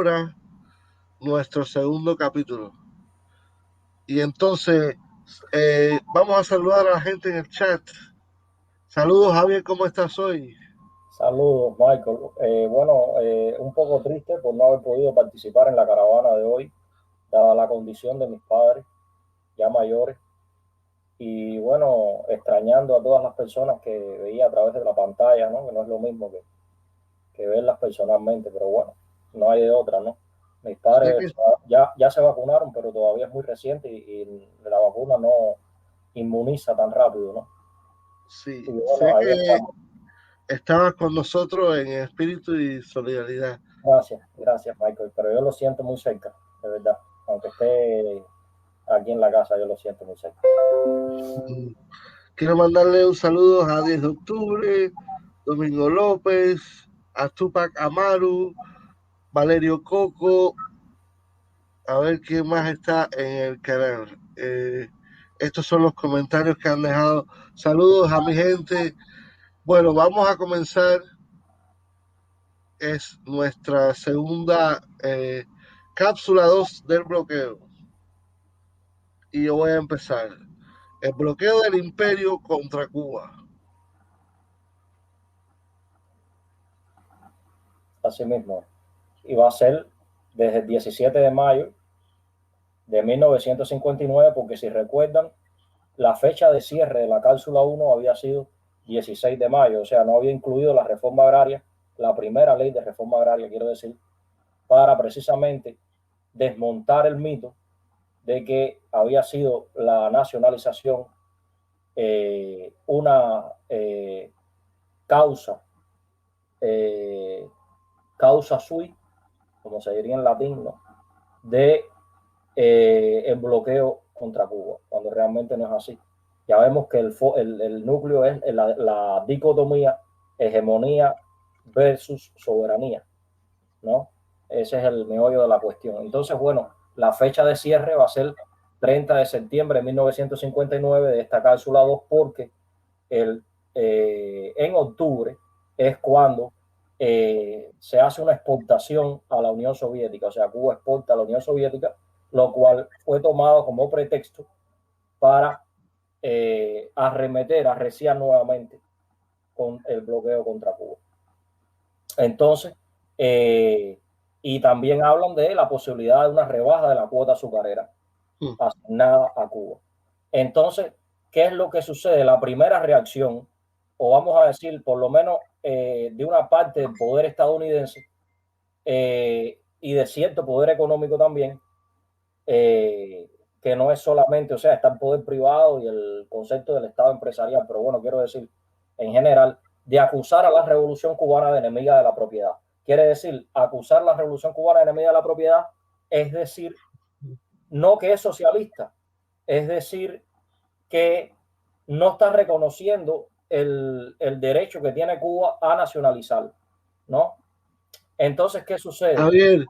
ahora nuestro segundo capítulo. Y entonces vamos a saludar a la gente en el chat. Saludos, Javier, ¿cómo estás hoy? Saludos, Michael. Un poco triste por no haber podido participar en la caravana de hoy, dada la condición de mis padres, ya mayores, y bueno, extrañando a todas las personas que veía a través de la pantalla, ¿no? Que no es lo mismo que verlas personalmente, pero bueno, no hay de otra, ¿no? Mis Sé que, padres ya se vacunaron, pero todavía es muy reciente y la vacuna no inmuniza tan rápido, ¿no? sí, Y bueno, sé ahí que estamos. estabas con nosotros en espíritu y solidaridad. Gracias, Michael, pero yo lo siento muy cerca, de verdad. Aunque esté aquí en la casa, yo lo siento muy cerca. Quiero mandarle un saludo a 10 de octubre, Domingo López, a Tupac Amaru, Valerio Coco, a ver quién más está en el canal. Estos son los comentarios que han dejado. Saludos a mi gente. Bueno, vamos a comenzar. Es nuestra segunda cápsula 2 del bloqueo. Y yo voy a empezar. El bloqueo del imperio contra Cuba. Así mismo. Y va a ser desde el 17 de mayo de 1959, porque si recuerdan, la fecha de cierre de la cápsula 1 había sido 16 de mayo, o sea, no había incluido la reforma agraria, la primera ley de reforma agraria, quiero decir, para precisamente desmontar el mito de que había sido la nacionalización una causa, eh, causa sui, como se diría en latín, ¿no? De el bloqueo contra Cuba, cuando realmente no es así. Ya vemos que el núcleo es la dicotomía hegemonía versus soberanía, ¿no? Ese es el meollo de la cuestión. Entonces, bueno, la fecha de cierre va a ser 30 de septiembre de 1959 de esta cápsula 2 porque en octubre es cuando se hace una exportación a la Unión Soviética, o sea, Cuba exporta a la Unión Soviética, lo cual fue tomado como pretexto para arreciar nuevamente con el bloqueo contra Cuba. Entonces, y también hablan de la posibilidad de una rebaja de la cuota azucarera asignada a Cuba. Entonces, ¿qué es lo que sucede? La primera reacción, o vamos a decir, por lo menos de una parte del poder estadounidense y de cierto poder económico también, que no es solamente, o sea, está el poder privado y el concepto del Estado empresarial, pero bueno, quiero decir, en general, de acusar a la Revolución Cubana de enemiga de la propiedad. Quiere decir, acusar a la Revolución Cubana de enemiga de la propiedad, es decir, no que es socialista, es decir, que no está reconociendo el derecho que tiene Cuba a nacionalizar, ¿no? Entonces, ¿qué sucede? Javier,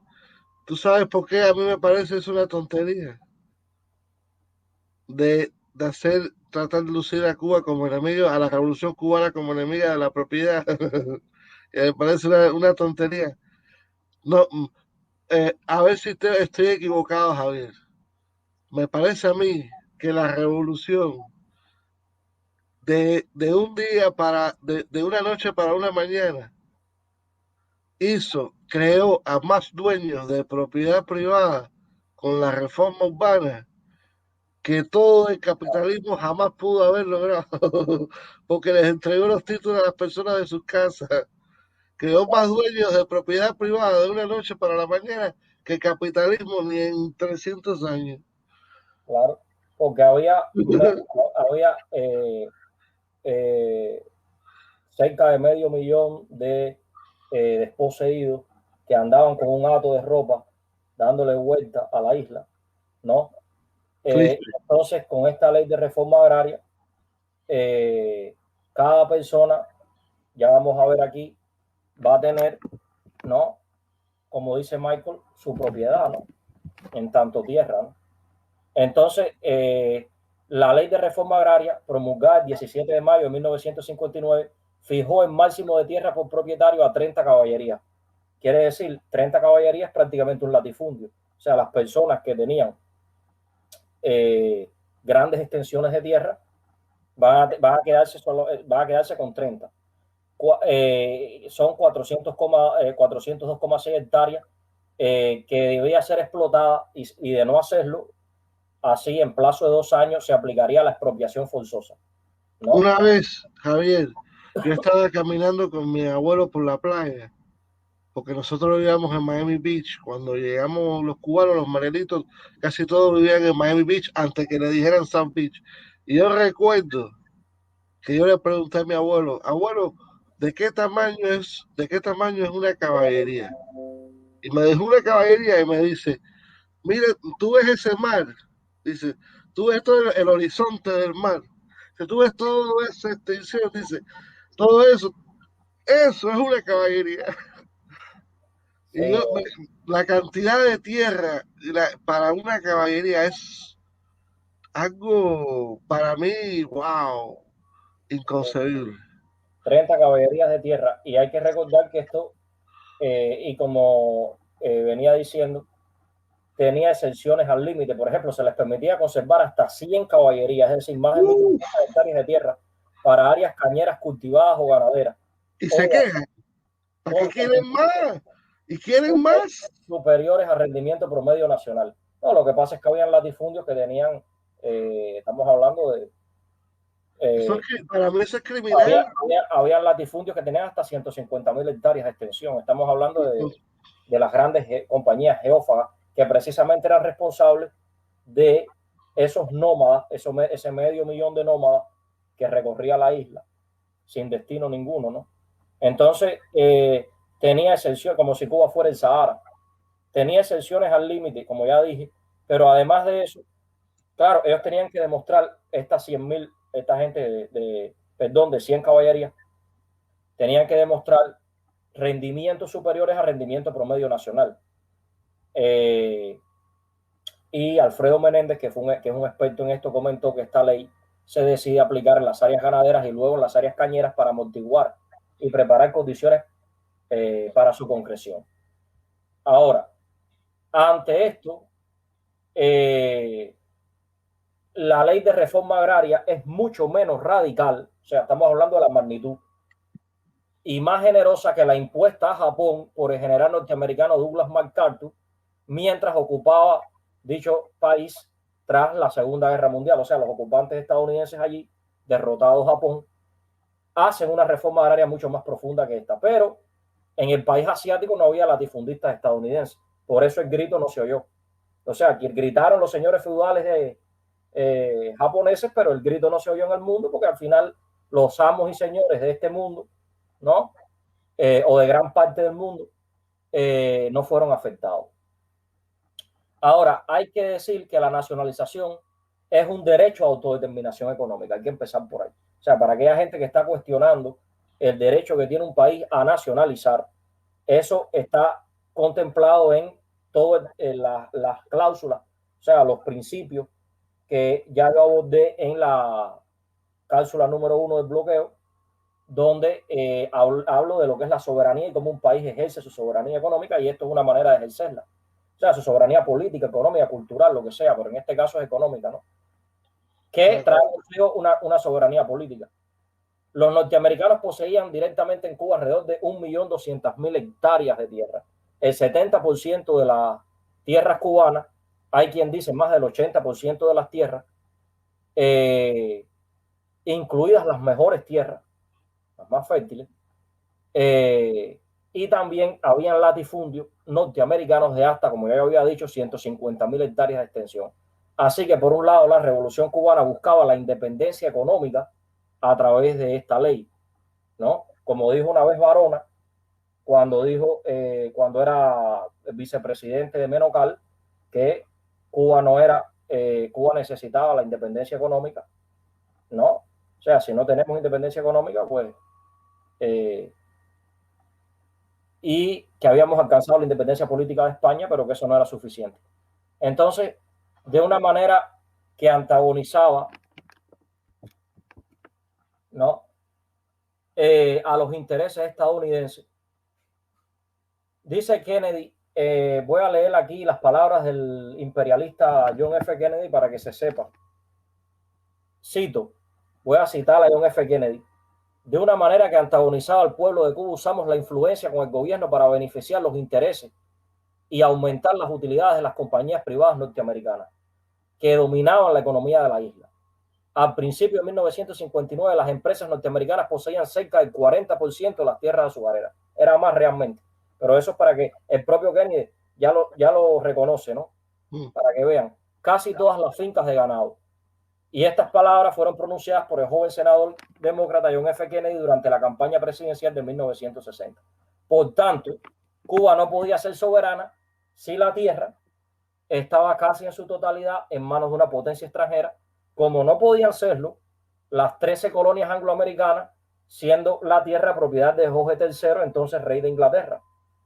¿tú sabes por qué a mí me parece es una tontería? De hacer, tratar de lucir a Cuba como enemigo, a la revolución cubana como enemiga de la propiedad. Me parece una tontería. No, a ver si estoy equivocado, Javier. Me parece a mí que la revolución de un día de una noche para una mañana, creó a más dueños de propiedad privada con la reforma urbana que todo el capitalismo jamás pudo haber logrado, porque les entregó los títulos a las personas de sus casas, creó más dueños de propiedad privada de una noche para la mañana que el capitalismo ni en 300 años. Claro, porque había eh, cerca de medio millón de desposeídos que andaban con un hato de ropa dándole vuelta a la isla, ¿no? Triste. Entonces, con esta ley de reforma agraria, eh, cada persona, ya vamos a ver aquí, va a tener, ¿no? Como dice Michael, su propiedad, ¿no? En tanto tierra, ¿no? Entonces, la ley de reforma agraria, promulgada el 17 de mayo de 1959, fijó el máximo de tierra por propietario a 30 caballerías. quiere decir 30 caballerías es prácticamente un latifundio. O sea, las personas que tenían grandes extensiones de tierra van a quedarse con 30. Son 402,6 hectáreas que debía ser explotada y de no hacerlo, así en plazo de 2 años se aplicaría la expropiación forzosa, ¿no? Una vez, Javier, yo estaba caminando con mi abuelo por la playa, porque nosotros vivíamos en Miami Beach. Cuando llegamos los cubanos, los marelitos, casi todos vivían en Miami Beach antes que le dijeran South Beach. Y yo recuerdo que yo le pregunté a mi abuelo, abuelo, de qué tamaño es una caballería? Y me dijo una caballería y me dice, mire, tú ves ese mar, dice, tú ves todo el horizonte del mar, si tú ves toda esa extensión, dice, todo eso es una caballería. Y Sí, yo, la cantidad de tierra para una caballería es algo para mí, wow, inconcebible. 30 caballerías de tierra. Y hay que recordar que esto, y como venía diciendo, tenía exenciones al límite. Por ejemplo, se les permitía conservar hasta 100 caballerías, es decir, más de 1.500 hectáreas de tierra para áreas cañeras cultivadas o ganaderas. Y se O quejan, ¿para qué con quieren más? ¿Y quieren más? superiores a rendimiento promedio nacional. No, lo que pasa es que habían latifundios que tenían, estamos hablando de, Eso es eh, que para mí eso es criminal. había latifundios que tenían hasta 150.000 hectáreas de extensión. Estamos hablando de las grandes compañías geófagas que precisamente eran responsables de esos nómadas, ese medio millón de nómadas que recorría la isla sin destino ninguno, ¿no? Entonces, tenía exención, como si Cuba fuera el Sahara. Tenía exenciones al límite, como ya dije, pero además de eso, claro, ellos tenían que demostrar estas 100.000, esta gente perdón, de 100 caballerías, tenían que demostrar rendimientos superiores a rendimiento promedio nacional. Y Alfredo Menéndez, que es un experto en esto, comentó que esta ley se decide aplicar en las áreas ganaderas y luego en las áreas cañeras para amortiguar y preparar condiciones para su concreción. Ahora, ante esto, la ley de reforma agraria es mucho menos radical, o sea, estamos hablando de la magnitud, y más generosa que la impuesta a Japón por el general norteamericano Douglas MacArthur mientras ocupaba dicho país tras la Segunda Guerra Mundial. O sea, los ocupantes estadounidenses allí, derrotados Japón, hacen una reforma agraria mucho más profunda que esta. Pero en el país asiático no había latifundistas estadounidenses. Por eso el grito no se oyó. O sea, aquí gritaron los señores feudales japoneses, pero el grito no se oyó en el mundo porque al final los amos y señores de este mundo, ¿no? O de gran parte del mundo, no fueron afectados. Ahora, hay que decir que la nacionalización es un derecho a autodeterminación económica. Hay que empezar por ahí. O sea, para aquella gente que está cuestionando el derecho que tiene un país a nacionalizar, eso está contemplado en todas las cláusulas, o sea, los principios que ya lo abordé en la cláusula número 1 del bloqueo, donde hablo de lo que es la soberanía y cómo un país ejerce su soberanía económica, y esto es una manera de ejercerla. O sea, su soberanía política, económica, cultural, lo que sea, pero en este caso es económica, ¿no? Que trae consigo una soberanía política. Los norteamericanos poseían directamente en Cuba alrededor de 1.200.000 hectáreas de tierra. El 70% de las tierras cubanas, hay quien dice más del 80% de las tierras, incluidas las mejores tierras, las más fértiles, y también habían latifundios norteamericanos de hasta, como ya había dicho, 150.000 hectáreas de extensión. Así que, por un lado, la Revolución Cubana buscaba la independencia económica a través de esta ley, ¿no? Como dijo una vez Varona, cuando era vicepresidente de Menocal, que Cuba no era, Cuba necesitaba la independencia económica, ¿no? O sea, si no tenemos independencia económica, pues y que habíamos alcanzado la independencia política de España, pero que eso no era suficiente. Entonces, de una manera que antagonizaba, ¿no? A los intereses estadounidenses, Dice Kennedy, voy a leer aquí las palabras del imperialista John F. Kennedy para que se sepa. Cito, voy a citar a John F. Kennedy. De una manera que antagonizaba al pueblo de Cuba, usamos la influencia con el gobierno para beneficiar los intereses y aumentar las utilidades de las compañías privadas norteamericanas que dominaban la economía de la isla. Al principio de 1959, las empresas norteamericanas poseían cerca del 40% de las tierras azucareras. Era más realmente. Pero eso es para que el propio Kennedy ya lo reconoce, ¿no? Para que vean. Casi todas las fincas de ganado. Y estas palabras fueron pronunciadas por el joven senador demócrata John F. Kennedy durante la campaña presidencial de 1960. Por tanto, Cuba no podía ser soberana si la tierra estaba casi en su totalidad en manos de una potencia extranjera, como no podían serlo las 13 colonias angloamericanas, siendo la tierra propiedad de Jorge III, entonces rey de Inglaterra.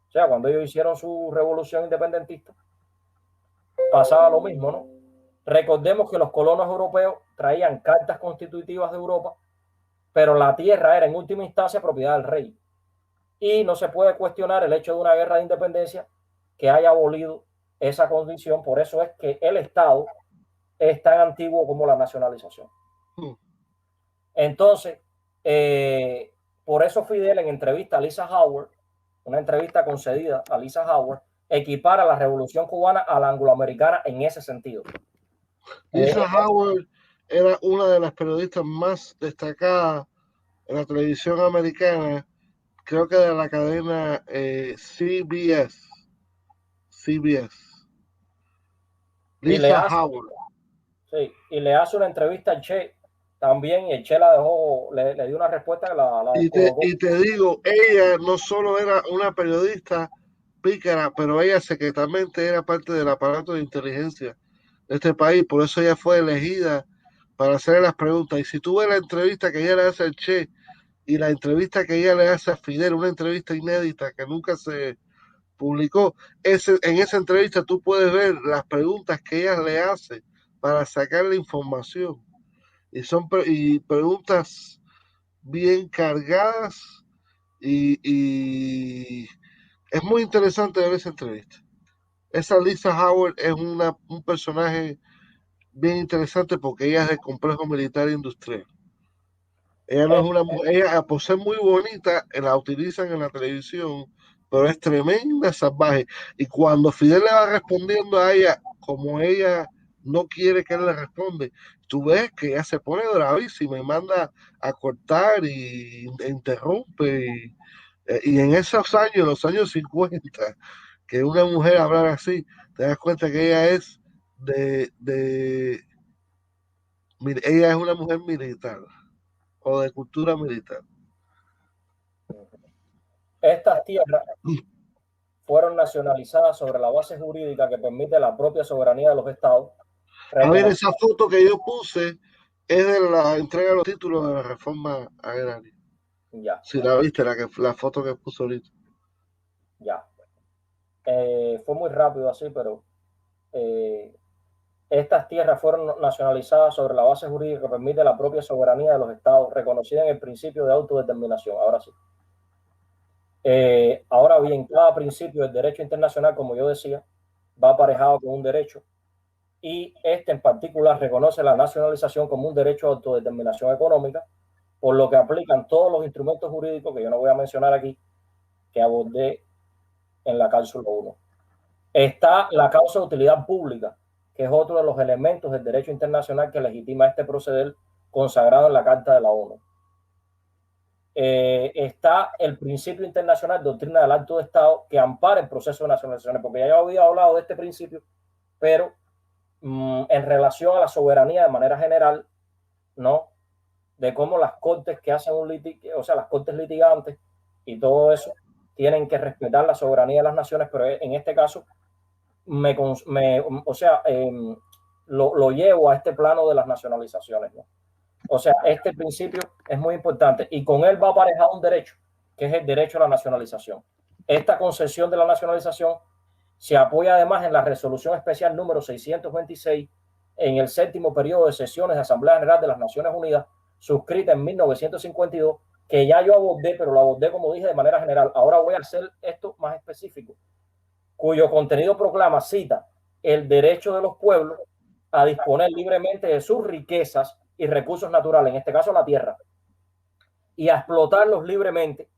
O sea, cuando ellos hicieron su revolución independentista, pasaba lo mismo, ¿no? Recordemos que los colonos europeos traían cartas constitutivas de Europa, pero la tierra era en última instancia propiedad del rey. Y no se puede cuestionar el hecho de una guerra de independencia que haya abolido esa condición. Por eso es que el Estado es tan antiguo como la nacionalización. Entonces, por eso Fidel en entrevista a Lisa Howard, una entrevista concedida a Lisa Howard, equipara la revolución cubana a la angloamericana en ese sentido. Lisa Howard era una de las periodistas más destacadas en la televisión americana, creo que de la cadena CBS. Lisa Howard. Sí, y le hace una entrevista al Che también, y el Che la dejó, le dio una respuesta. Y te digo, ella no solo era una periodista pícara, pero ella secretamente era parte del aparato de inteligencia de este país, por eso ella fue elegida para hacer las preguntas. Y si tú ves la entrevista que ella le hace al Che y la entrevista que ella le hace a Fidel, una entrevista inédita que nunca se publicó, en esa entrevista tú puedes ver las preguntas que ella le hace para sacar la información. Y son preguntas bien cargadas y es muy interesante ver esa entrevista. Esa Lisa Howard es un personaje bien interesante porque ella es del complejo militar industrial. Ella no es una mujer, ella por ser muy bonita, la utilizan en la televisión, pero es tremenda salvaje. Y cuando Fidel le va respondiendo a ella, como ella no quiere que él le responde, tú ves que ella se pone bravísima y manda a cortar y interrumpe. Y en esos años, los años 50, que una mujer hablara así, te das cuenta que ella es ella es una mujer militar o de cultura militar. Estas tierras fueron nacionalizadas sobre la base jurídica que permite la propia soberanía de los estados. A ver, esa foto que yo puse es de la entrega de los títulos de la reforma agraria. Ya. Si la viste, la foto que puso ahorita. Ya. Fue muy rápido así, pero estas tierras fueron nacionalizadas sobre la base jurídica que permite la propia soberanía de los estados, reconocida en el principio de autodeterminación. Ahora sí. Ahora bien, cada principio del derecho internacional, como yo decía, va aparejado con un derecho, y este en particular reconoce la nacionalización como un derecho a autodeterminación económica, por lo que aplican todos los instrumentos jurídicos que yo no voy a mencionar aquí, que abordé en la cápsula 1. Está la causa de utilidad pública, que es otro de los elementos del derecho internacional que legitima este proceder consagrado en la Carta de la ONU. Está el principio internacional, doctrina del acto de Estado, que ampara el proceso de nacionalización, porque ya había hablado de este principio, pero en relación a la soberanía de manera general, ¿no? De cómo las cortes que hacen o sea, las cortes litigantes y todo eso tienen que respetar la soberanía de las naciones, pero en este caso lo llevo a este plano de las nacionalizaciones, ¿no? O sea, este principio es muy importante y con él va aparejado un derecho, que es el derecho a la nacionalización. Esta concesión de la nacionalización se apoya además en la resolución especial número 626 en el séptimo periodo de sesiones de Asamblea General de las Naciones Unidas, suscrita en 1952, que ya yo abordé, pero lo abordé, como dije, de manera general. Ahora voy a hacer esto más específico, cuyo contenido proclama, cita, el derecho de los pueblos a disponer libremente de sus riquezas y recursos naturales, en este caso la tierra, y a explotarlos libremente,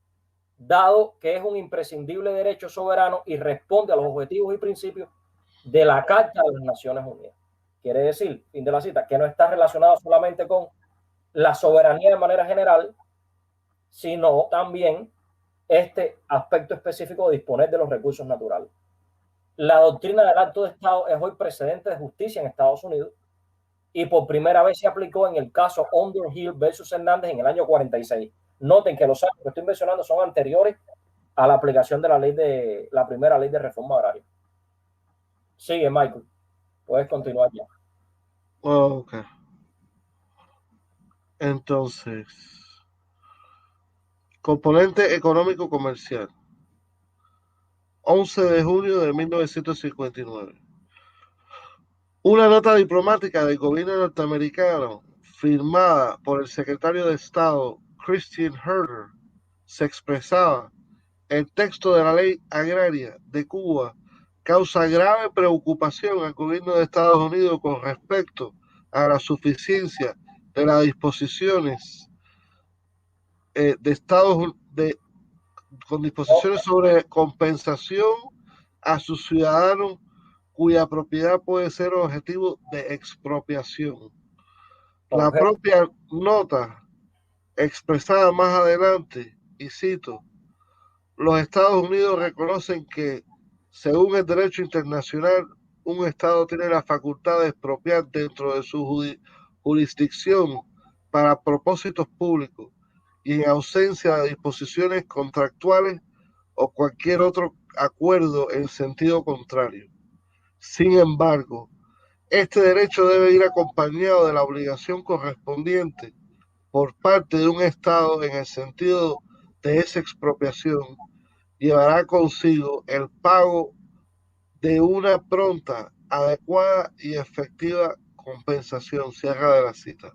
dado que es un imprescindible derecho soberano y responde a los objetivos y principios de la Carta de las Naciones Unidas. Quiere decir, fin de la cita, que no está relacionado solamente con la soberanía de manera general, sino también este aspecto específico de disponer de los recursos naturales. La doctrina del acto de Estado es hoy precedente de justicia en Estados Unidos y por primera vez se aplicó en el caso Underhill versus Hernández en el año 46. Noten que los años que estoy mencionando son anteriores a la aplicación de la primera ley de reforma agraria. Sigue, Michael. Puedes continuar ya. Ok. Entonces, componente económico comercial. 11 de junio de 1959. Una nota diplomática del gobierno norteamericano firmada por el secretario de Estado Christian Herter se expresaba: el texto de la ley agraria de Cuba causa grave preocupación al gobierno de Estados Unidos con respecto a la suficiencia de las disposiciones de Estados Unidos con disposiciones sobre compensación a sus ciudadanos cuya propiedad puede ser objetivo de expropiación. La propia nota expresada más adelante, y cito, los Estados Unidos reconocen que, según el derecho internacional, un Estado tiene la facultad de expropiar dentro de su jurisdicción para propósitos públicos y en ausencia de disposiciones contractuales o cualquier otro acuerdo en sentido contrario. Sin embargo, este derecho debe ir acompañado de la obligación correspondiente por parte de un Estado en el sentido de esa expropiación. Llevará consigo el pago de una pronta, adecuada y efectiva compensación. Cierra de la cita.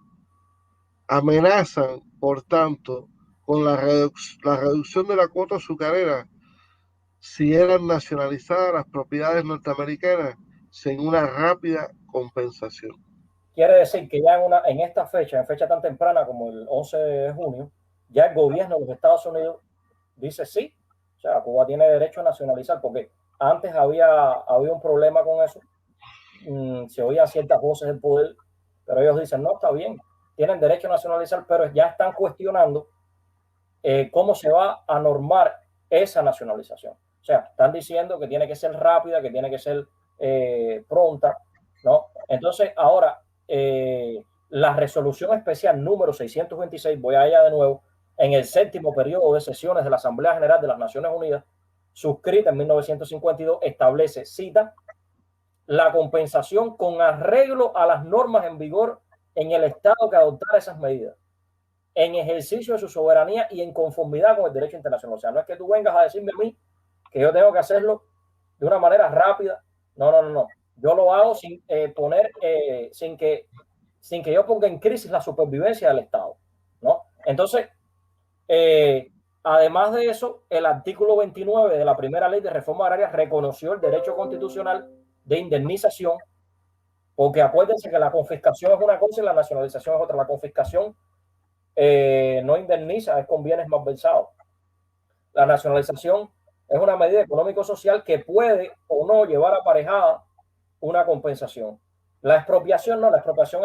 Amenazan, por tanto, con la reducción de la cuota azucarera si eran nacionalizadas las propiedades norteamericanas sin una rápida compensación. Quiere decir que ya en esta fecha, en fecha tan temprana como el 11 de junio, ya el gobierno de los Estados Unidos dice sí, o sea, Cuba tiene derecho a nacionalizar, porque antes había un problema con eso, se oían ciertas voces del poder, pero ellos dicen, no, está bien, tienen derecho a nacionalizar, pero ya están cuestionando cómo se va a normar esa nacionalización. O sea, están diciendo que tiene que ser rápida, que tiene que ser pronta, ¿no? Entonces, ahora, la resolución especial número 626, voy allá de nuevo, en el 7º periodo de sesiones de la Asamblea General de las Naciones Unidas, suscrita en 1952, establece, cita, la compensación con arreglo a las normas en vigor en el Estado que adoptara esas medidas, en ejercicio de su soberanía y en conformidad con el derecho internacional. O sea, no es que tú vengas a decirme a mí que yo tengo que hacerlo de una manera rápida. No. Yo lo hago sin sin que yo ponga en crisis la supervivencia del Estado, ¿no? Entonces, además de eso, el artículo 29 de la primera ley de reforma agraria reconoció el derecho constitucional de indemnización, porque acuérdense que la confiscación es una cosa y la nacionalización es otra. La confiscación no indemniza, es con bienes malversados. La nacionalización es una medida económico-social que puede o no llevar aparejada una compensación. La expropiación no, la expropiación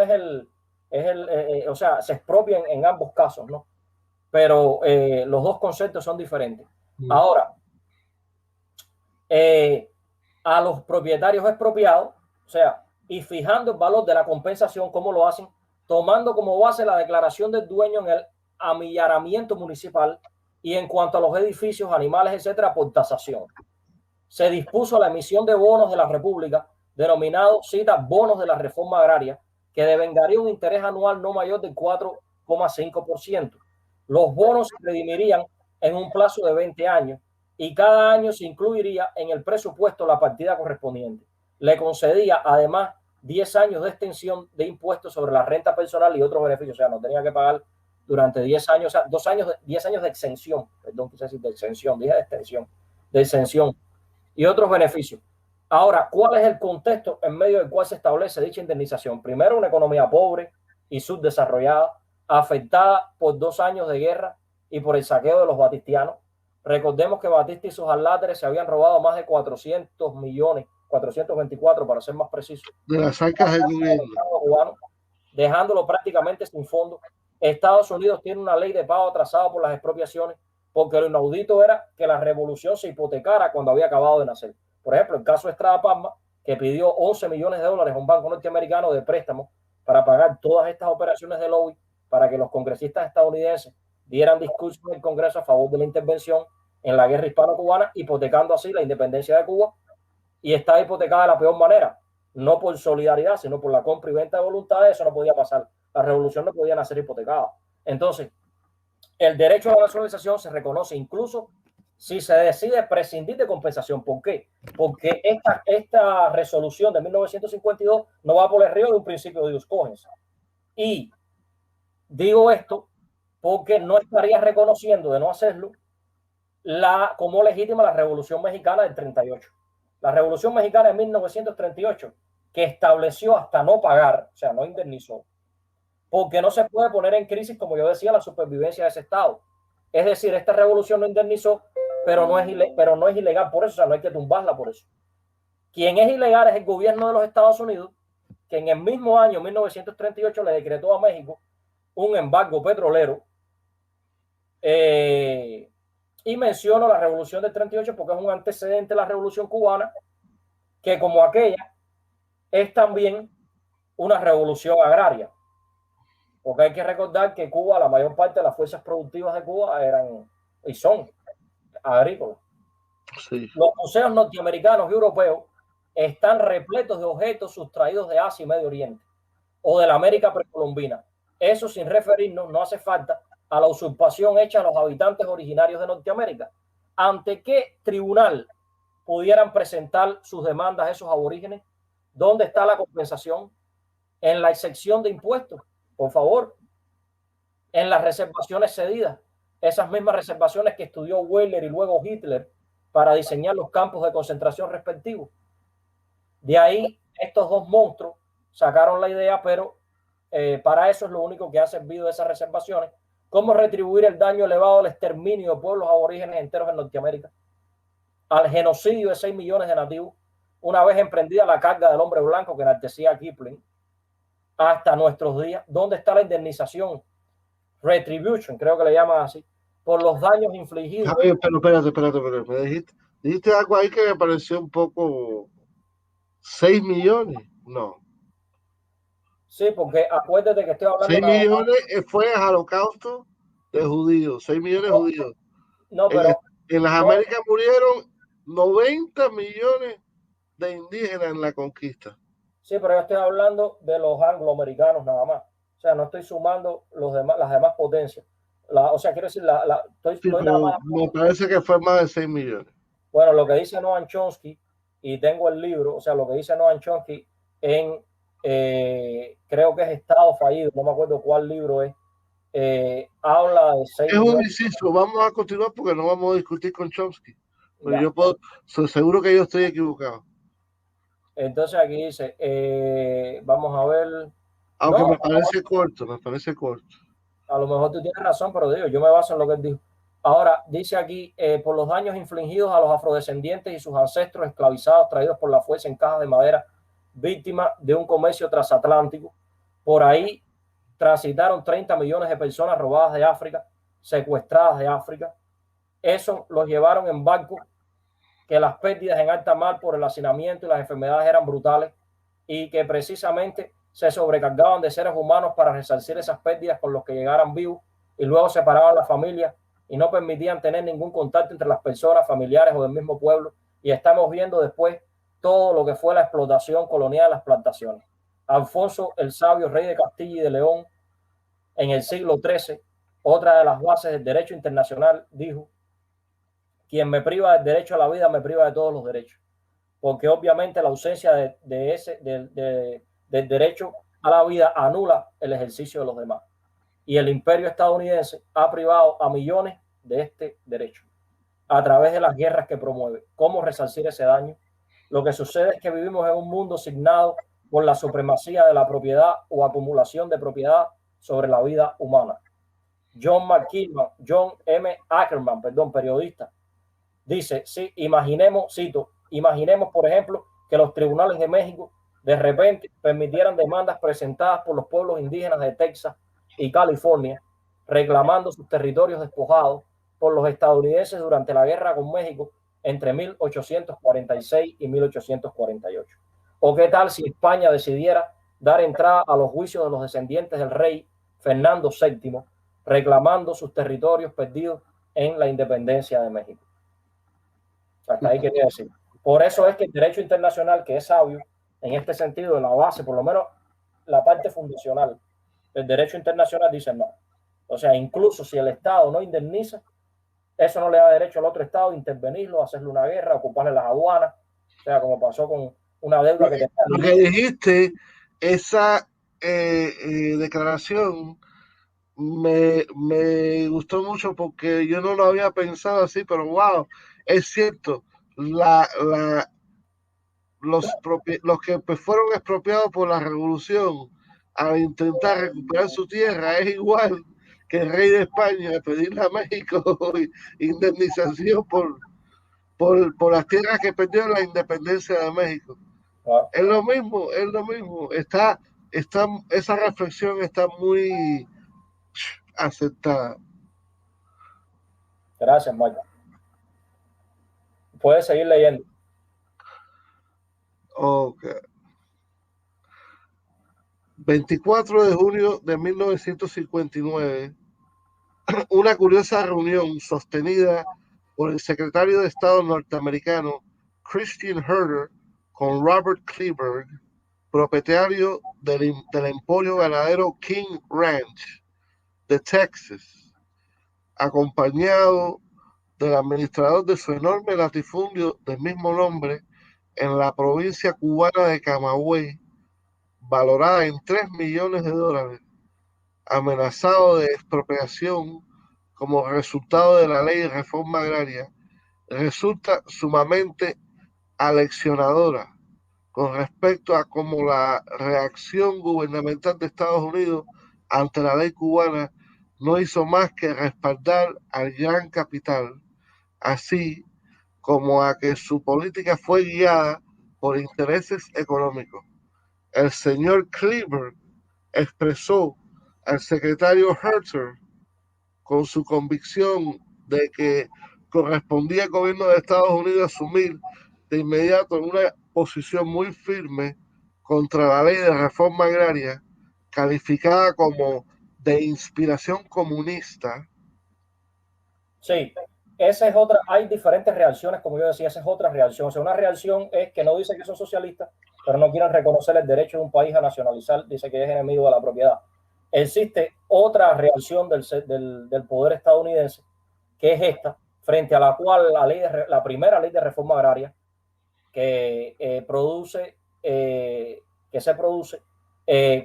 o sea, se expropian en ambos casos, ¿no? Pero los dos conceptos son diferentes. Ahora, a los propietarios expropiados, o sea, y fijando el valor de la compensación, ¿cómo lo hacen? Tomando como base la declaración del dueño en el amillaramiento municipal y en cuanto a los edificios, animales, etcétera, por tasación. Se dispuso la emisión de bonos de la República, denominados, cita, bonos de la reforma agraria, que devengaría un interés anual no mayor del 4,5%. Los bonos se redimirían en un plazo de 20 años y cada año se incluiría en el presupuesto la partida correspondiente. Le concedía además 10 años de extensión de impuestos sobre la renta personal y otros beneficios, o sea, no tenía que pagar durante 10 años, o sea, 10 años de exención, perdón, quise decir de exención, dije de extensión, de exención y otros beneficios. Ahora, ¿cuál es el contexto en medio del cual se establece dicha indemnización? Primero, una economía pobre y subdesarrollada, afectada por 2 años de guerra y por el saqueo de los batistianos. Recordemos que Batista y sus aláteres se habían robado más de 400 millones, 424 para ser más preciso, de las arcas del gobierno, cubano, dejándolo prácticamente sin fondo. Estados Unidos tiene una ley de pago atrasado por las expropiaciones, porque lo inaudito era que la revolución se hipotecara cuando había acabado de nacer. Por ejemplo, el caso de Estrada Palma, que pidió 11 millones de dólares a un banco norteamericano de préstamo para pagar todas estas operaciones de lobby, para que los congresistas estadounidenses dieran discursos en el Congreso a favor de la intervención en la guerra hispano-cubana, hipotecando así la independencia de Cuba, y está hipotecada de la peor manera, no por solidaridad, sino por la compra y venta de voluntades. Eso no podía pasar. La revolución no podía nacer hipotecada. Entonces, el derecho a la nacionalización se reconoce incluso si se decide prescindir de compensación. ¿Por qué? Porque esta resolución de 1952 no va por el río de un principio de ius cogens. Y digo esto porque no estaría reconociendo, de no hacerlo, como legítima la Revolución Mexicana del 38. La Revolución Mexicana de 1938, que estableció hasta no pagar, o sea, no indemnizó, porque no se puede poner en crisis, como yo decía, la supervivencia de ese Estado. Es decir, esta revolución no indemnizó, pero no es ilegal por eso, o sea, no hay que tumbarla por eso. Quien es ilegal es el gobierno de los Estados Unidos, que en el mismo año, 1938, le decretó a México un embargo petrolero. Y menciono la revolución del 38 porque es un antecedente de la revolución cubana, que como aquella es también una revolución agraria. Porque hay que recordar que Cuba, la mayor parte de las fuerzas productivas de Cuba eran y son agrícolas. Sí. Los museos norteamericanos y europeos están repletos de objetos sustraídos de Asia y Medio Oriente o de la América precolombina. Eso sin referirnos, no hace falta, a la usurpación hecha a los habitantes originarios de Norteamérica. ¿Ante qué tribunal pudieran presentar sus demandas esos aborígenes? ¿Dónde está la compensación? En la excepción de impuestos, por favor. En las reservaciones cedidas, esas mismas reservaciones que estudió Weyler y luego Hitler para diseñar los campos de concentración respectivos. De ahí, estos dos monstruos sacaron la idea, pero para eso es lo único que ha servido de esas reservaciones. ¿Cómo retribuir el daño elevado al exterminio de pueblos aborígenes enteros en Norteamérica? Al genocidio de 6 millones de nativos, una vez emprendida la carga del hombre blanco que enaltecía a Kipling, hasta nuestros días. ¿Dónde está la indemnización? Retribution, creo que le llaman así, por los daños infligidos. Javier, pero espérate. Me dijiste algo ahí que me pareció un poco... 6 millones, no. Sí, porque acuérdate que estoy hablando... 6 millones fue el holocausto de judíos, 6 millones de judíos. No, pero... En las Américas murieron 90 millones de indígenas en la conquista. Sí, pero yo estoy hablando de los angloamericanos nada más. O sea, no estoy sumando las demás potencias. O sea, quiero decir, sí, nada más. Me parece que fue más de 6 millones. Bueno, lo que dice Noam Chomsky, y tengo el libro, o sea, lo que dice Noam Chomsky en, creo que es Estado Fallido, no me acuerdo cuál libro es, habla de 6 millones. Es un inciso, vamos a continuar porque no vamos a discutir con Chomsky. Pero yo soy seguro que yo estoy equivocado. Entonces aquí dice, vamos a ver. Aunque me parece corto. A lo mejor tú tienes razón, pero digo, yo me baso en lo que él dijo. Ahora, dice aquí, por los daños infligidos a los afrodescendientes y sus ancestros esclavizados traídos por la fuerza en cajas de madera, víctimas de un comercio transatlántico. Por ahí transitaron 30 millones de personas robadas de África, secuestradas de África. Eso los llevaron en barcos, que las pérdidas en alta mar por el hacinamiento y las enfermedades eran brutales y que precisamente se sobrecargaban de seres humanos para resarcir esas pérdidas con los que llegaran vivos, y luego separaban las familias y no permitían tener ningún contacto entre las personas, familiares o del mismo pueblo. Y estamos viendo después todo lo que fue la explotación colonial de las plantaciones. Alfonso el Sabio, rey de Castilla y de León, en el siglo XIII, otra de las bases del derecho internacional, dijo: quien me priva del derecho a la vida me priva de todos los derechos, porque obviamente la ausencia del derecho a la vida anula el ejercicio de los demás. y el imperio estadounidense ha privado a millones de este derecho a través de las guerras que promueve. ¿Cómo resarcir ese daño? Lo que sucede es que vivimos en un mundo signado por la supremacía de la propiedad o acumulación de propiedad sobre la vida humana. John M. Ackerman, periodista, dice, sí, imaginemos, cito, imaginemos, por ejemplo, que los tribunales de México de repente permitieran demandas presentadas por los pueblos indígenas de Texas y California, reclamando sus territorios despojados por los estadounidenses durante la guerra con México entre 1846 y 1848. ¿O qué tal si España decidiera dar entrada a los juicios de los descendientes del rey Fernando VII, reclamando sus territorios perdidos en la independencia de México? Hasta ahí quería decir. Por eso es que el derecho internacional, que es sabio en este sentido, de la base, por lo menos la parte fundacional del derecho internacional, dice no. O sea, incluso si el Estado no indemniza, eso no le da derecho al otro Estado a intervenirlo, a hacerle una guerra, a ocuparle las aduanas, o sea, como pasó con una deuda que tenía. Lo que dijiste, esa declaración me gustó mucho porque yo no lo había pensado así, pero wow, es cierto, los que pues, fueron expropiados por la revolución al intentar recuperar su tierra es igual que el rey de España pedirle a México indemnización por las tierras que perdió en la independencia de México. Es lo mismo, es lo mismo. Esa reflexión está muy aceptada. Gracias, Mike. Puedes seguir leyendo. Ok. 24 de junio de 1959, una curiosa reunión sostenida por el secretario de Estado norteamericano Christian Herter con Robert Kleberg, propietario del emporio ganadero King Ranch de Texas, acompañado del administrador de su enorme latifundio del mismo nombre en la provincia cubana de Camagüey, valorada en $3 millones, amenazado de expropiación como resultado de la ley de reforma agraria, resulta sumamente aleccionadora con respecto a cómo la reacción gubernamental de Estados Unidos ante la ley cubana no hizo más que respaldar al gran capital, así como a que su política fue guiada por intereses económicos. El señor Kleberg expresó al secretario Herter con su convicción de que correspondía al gobierno de Estados Unidos asumir de inmediato una posición muy firme contra la ley de reforma agraria, calificada como de inspiración comunista. Sí, esa es otra, hay diferentes reacciones, como yo decía, esa es otra reacción. O sea, una reacción es que no dice que son socialistas, pero no quieren reconocer el derecho de un país a nacionalizar, dice que es enemigo de la propiedad. Existe otra reacción del poder estadounidense, que es esta, frente a la cual la primera ley de reforma agraria que se produce,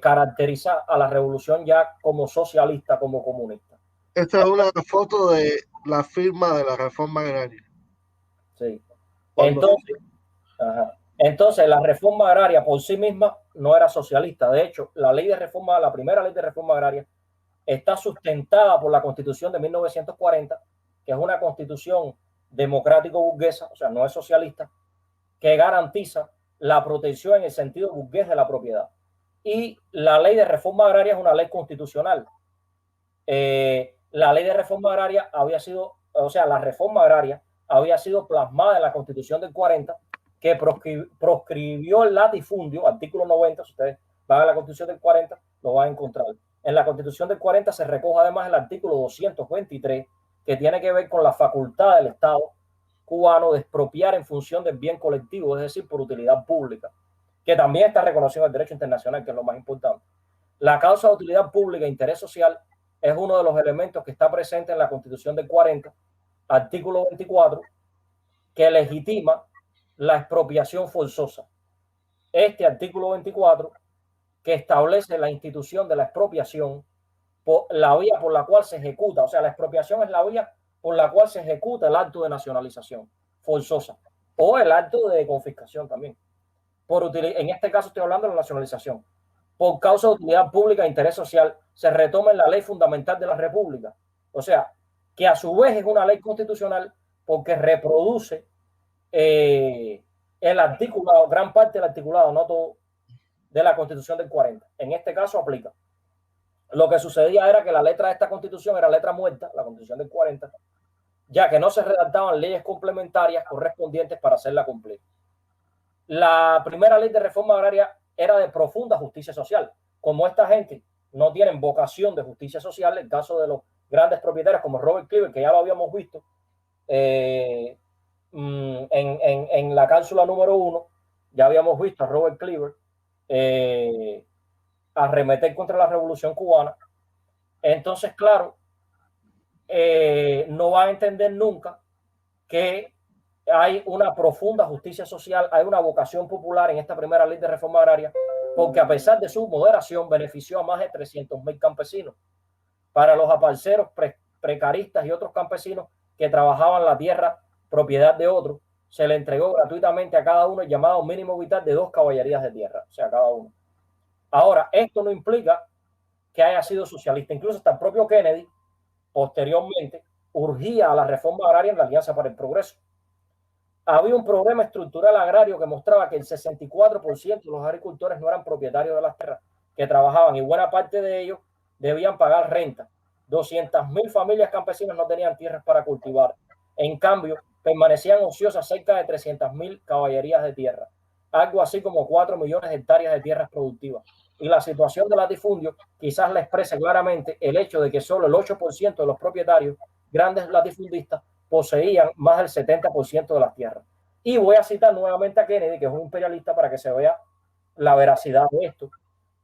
caracteriza a la revolución ya como socialista, como comunista. Esta es una foto de la firma de la reforma agraria. Sí. Entonces, la reforma agraria por sí misma no era socialista. De hecho, la primera ley de reforma agraria está sustentada por la Constitución de 1940, que es una constitución democrático-burguesa, o sea, no es socialista, que garantiza la protección en el sentido burgués de la propiedad. Y la ley de reforma agraria es una ley constitucional. La ley de reforma agraria la reforma agraria había sido plasmada en la Constitución del 40, que proscribió el latifundio, artículo 90, si ustedes van a la Constitución del 40, lo van a encontrar. En la Constitución del 40 se recoge además el artículo 223, que tiene que ver con la facultad del Estado cubano de expropiar en función del bien colectivo, es decir, por utilidad pública, que también está reconocido en el derecho internacional, que es lo más importante. La causa de utilidad pública e interés social es uno de los elementos que está presente en la Constitución del 40, artículo 24, que legitima la expropiación forzosa. Este artículo 24, que establece la institución de la expropiación, la vía por la cual se ejecuta, o sea, la expropiación es la vía por la cual se ejecuta el acto de nacionalización forzosa o el acto de confiscación también. En este caso estoy hablando de la nacionalización. Por causa de utilidad pública e interés social, se retoma en la ley fundamental de la República. O sea, que a su vez es una ley constitucional porque reproduce el articulado, gran parte del articulado, no todo, de la Constitución del 40. En este caso aplica. Lo que sucedía era que la letra de esta Constitución era letra muerta, la Constitución del 40, ya que no se redactaban leyes complementarias correspondientes para hacerla cumplir. La primera ley de reforma agraria era de profunda justicia social. Como esta gente no tienen vocación de justicia social, el caso de los grandes propietarios como Robert Cleaver, que ya lo habíamos visto en la cápsula número 1, ya habíamos visto a Robert Cleaver arremeter contra la Revolución Cubana. Entonces, claro, no va a entender nunca que hay una profunda justicia social, hay una vocación popular en esta primera ley de reforma agraria, porque a pesar de su moderación benefició a más de 300.000 campesinos. Para los aparceros, precaristas y otros campesinos que trabajaban la tierra propiedad de otros, se le entregó gratuitamente a cada uno el llamado mínimo vital de 2 caballerías de tierra, o sea, cada uno. Ahora, esto no implica que haya sido socialista. Incluso hasta el propio Kennedy, posteriormente, urgía a la reforma agraria en la Alianza para el Progreso. Había un problema estructural agrario que mostraba que el 64% de los agricultores no eran propietarios de las tierras que trabajaban y buena parte de ellos debían pagar renta. 200.000 familias campesinas no tenían tierras para cultivar. En cambio, permanecían ociosas cerca de 300.000 caballerías de tierra, algo así como 4 millones de hectáreas de tierras productivas. Y la situación de latifundio quizás la exprese claramente el hecho de que solo el 8% de los propietarios grandes latifundistas poseían más del 70% de las tierras. Y voy a citar nuevamente a Kennedy, que es un imperialista, para que se vea la veracidad de esto.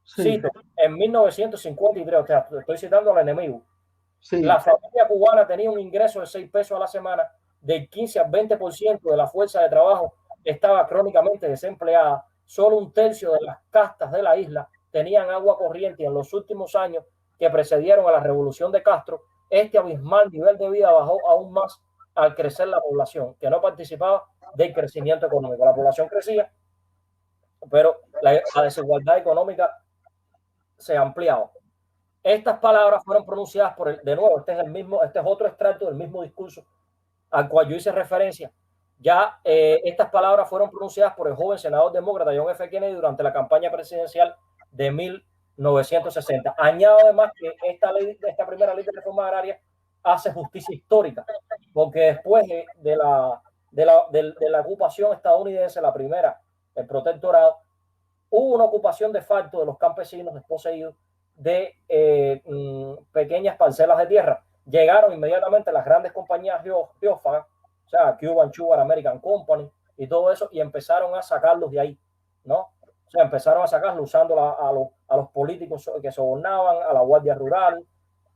Sí. Cito, en 1953, o sea, estoy citando al enemigo, sí. La familia cubana tenía un ingreso de 6 pesos a la semana, del 15 al 20% de la fuerza de trabajo estaba crónicamente desempleada, solo un tercio de las castas de la isla tenían agua corriente y en los últimos años que precedieron a la revolución de Castro, este abismal nivel de vida bajó aún más al crecer la población, que no participaba del crecimiento económico. La población crecía, pero la desigualdad económica se ampliaba. Estas palabras fueron pronunciadas de nuevo, este es otro extracto del mismo discurso al cual yo hice referencia. Ya estas palabras fueron pronunciadas por el joven senador demócrata John F. Kennedy durante la campaña presidencial de 1960. Añado además que esta primera ley de reforma agraria hace justicia histórica, porque después de la ocupación estadounidense, la primera, el protectorado, hubo una ocupación de facto de los campesinos desposeídos de pequeñas parcelas de tierra. Llegaron inmediatamente las grandes compañías geófagas, o sea, Cuban Sugar, American Company y todo eso, y empezaron a sacarlos de ahí, ¿no? O sea, empezaron a sacarlos usando a los políticos que sobornaban, a la Guardia Rural,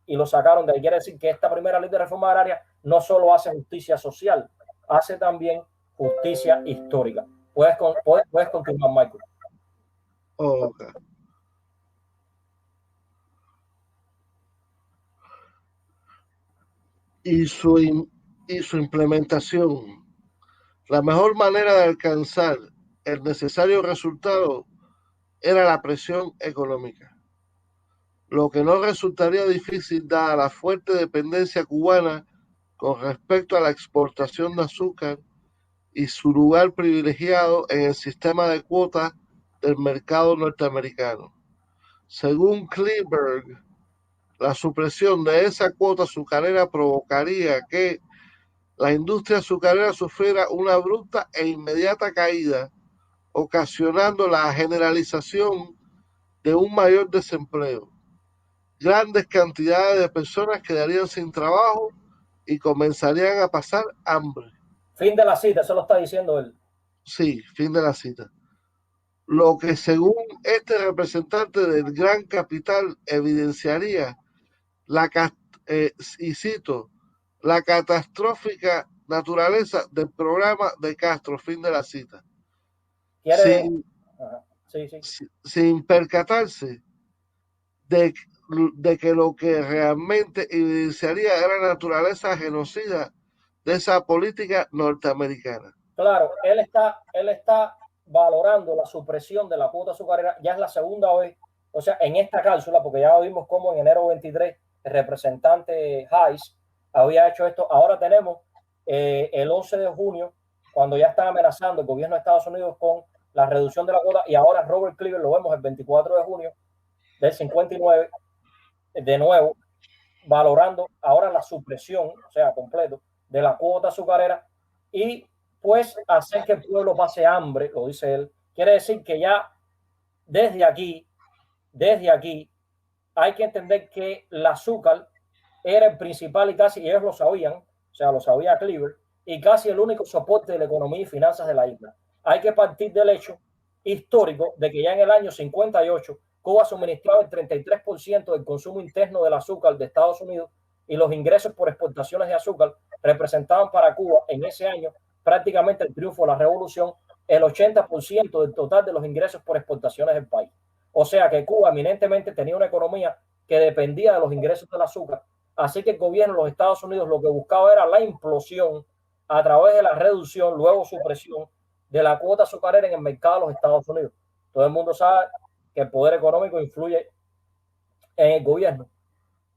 y lo sacaron de ahí. Quiere decir que esta primera ley de reforma agraria no solo hace justicia social, hace también justicia histórica. Puedes continuar, Michael. Okay. Y su implementación. La mejor manera de alcanzar el necesario resultado era la presión económica, lo que no resultaría difícil dada la fuerte dependencia cubana con respecto a la exportación de azúcar y su lugar privilegiado en el sistema de cuotas del mercado norteamericano. Según Kleberg, la supresión de esa cuota azucarera provocaría que la industria azucarera sufriera una abrupta e inmediata caída, ocasionando la generalización de un mayor desempleo. Grandes cantidades de personas quedarían sin trabajo y comenzarían a pasar hambre. Fin de la cita, eso lo está diciendo él. Sí, fin de la cita. Lo que según este representante del gran capital evidenciaría y cito, la catastrófica naturaleza del programa de Castro, fin de la cita. Sin percatarse de de que lo que realmente evidenciaría era la naturaleza genocida de esa política norteamericana. Claro, él está valorando la supresión de la cuota azucarera, ya es la segunda vez, o sea, en esta cápsula, porque ya vimos cómo en enero 23 el representante Hayes había hecho esto. Ahora tenemos el 11 de junio, cuando ya están amenazando el gobierno de Estados Unidos con la reducción de la cuota, y ahora Robert Cleaver lo vemos el 24 de junio del 59, de nuevo, valorando ahora la supresión, o sea, completo, de la cuota azucarera y pues hacer que el pueblo pase hambre, lo dice él. Quiere decir que ya desde aquí hay que entender que el azúcar era el principal y casi, y ellos lo sabían, o sea, lo sabía Cleaver, y casi el único soporte de la economía y finanzas de la isla. Hay que partir del hecho histórico de que ya en el año 58 Cuba suministraba el 33% del consumo interno del azúcar de Estados Unidos y los ingresos por exportaciones de azúcar representaban para Cuba en ese año prácticamente el triunfo de la revolución, el 80% del total de los ingresos por exportaciones del país. O sea que Cuba eminentemente tenía una economía que dependía de los ingresos del azúcar. Así que el gobierno de los Estados Unidos lo que buscaba era la implosión a través de la reducción, luego supresión de la cuota azucarera en el mercado de los Estados Unidos. Todo el mundo sabe que el poder económico influye en el gobierno,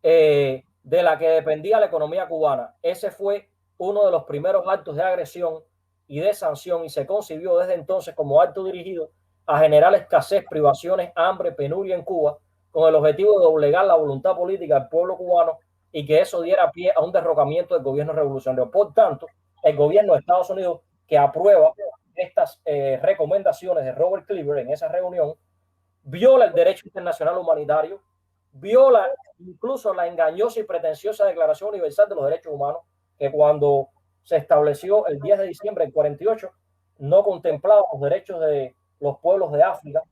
de la que dependía la economía cubana. Ese fue uno de los primeros actos de agresión y de sanción y se concibió desde entonces como acto dirigido a generar escasez, privaciones, hambre, penuria en Cuba, con el objetivo de doblegar la voluntad política del pueblo cubano y que eso diera pie a un derrocamiento del gobierno revolucionario. Por tanto, el gobierno de Estados Unidos, que aprueba estas recomendaciones de Robert Cleaver en esa reunión, viola el derecho internacional humanitario, viola incluso la engañosa y pretenciosa Declaración Universal de los Derechos Humanos, que cuando se estableció el 10 de diciembre del 48 no contemplaba los derechos de los pueblos de África,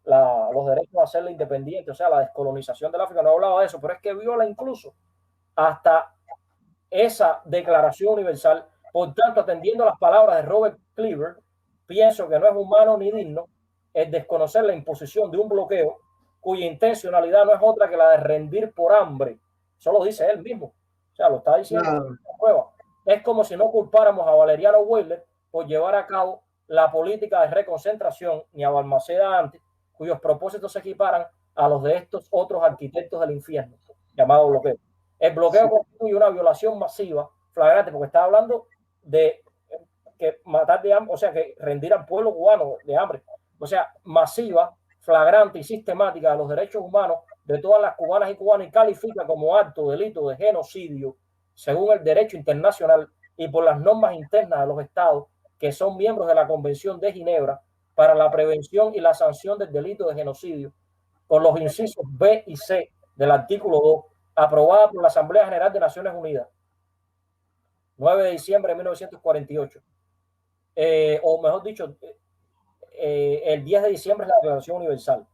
los derechos a hacerla independiente, o sea, la descolonización del África, no hablaba de eso, pero es que viola incluso hasta esa Declaración Universal. Por tanto, atendiendo a las palabras de Robert Cleaver, pienso que no es humano ni digno el desconocer la imposición de un bloqueo cuya intencionalidad no es otra que la de rendir por hambre. Eso lo dice él mismo. O sea, lo está diciendo en la prueba. Es como si no culpáramos a Valeriano Weyler por llevar a cabo la política de reconcentración ni a Balmaceda antes, cuyos propósitos se equiparan a los de estos otros arquitectos del infierno, llamado bloqueo. El bloqueo constituye una violación masiva, flagrante, porque está hablando de que matar de hambre, o sea, que rendir al pueblo cubano de hambre, o sea, masiva, flagrante y sistemática de los derechos humanos de todas las cubanas y cubanos y califica como acto, delito de genocidio, según el derecho internacional y por las normas internas de los estados que son miembros de la Convención de Ginebra para la prevención y la sanción del delito de genocidio, con los incisos B y C del artículo 2, aprobada por la Asamblea General de Naciones Unidas, 9 de diciembre de 1948. O mejor dicho, el 10 de diciembre es la Declaración Universal.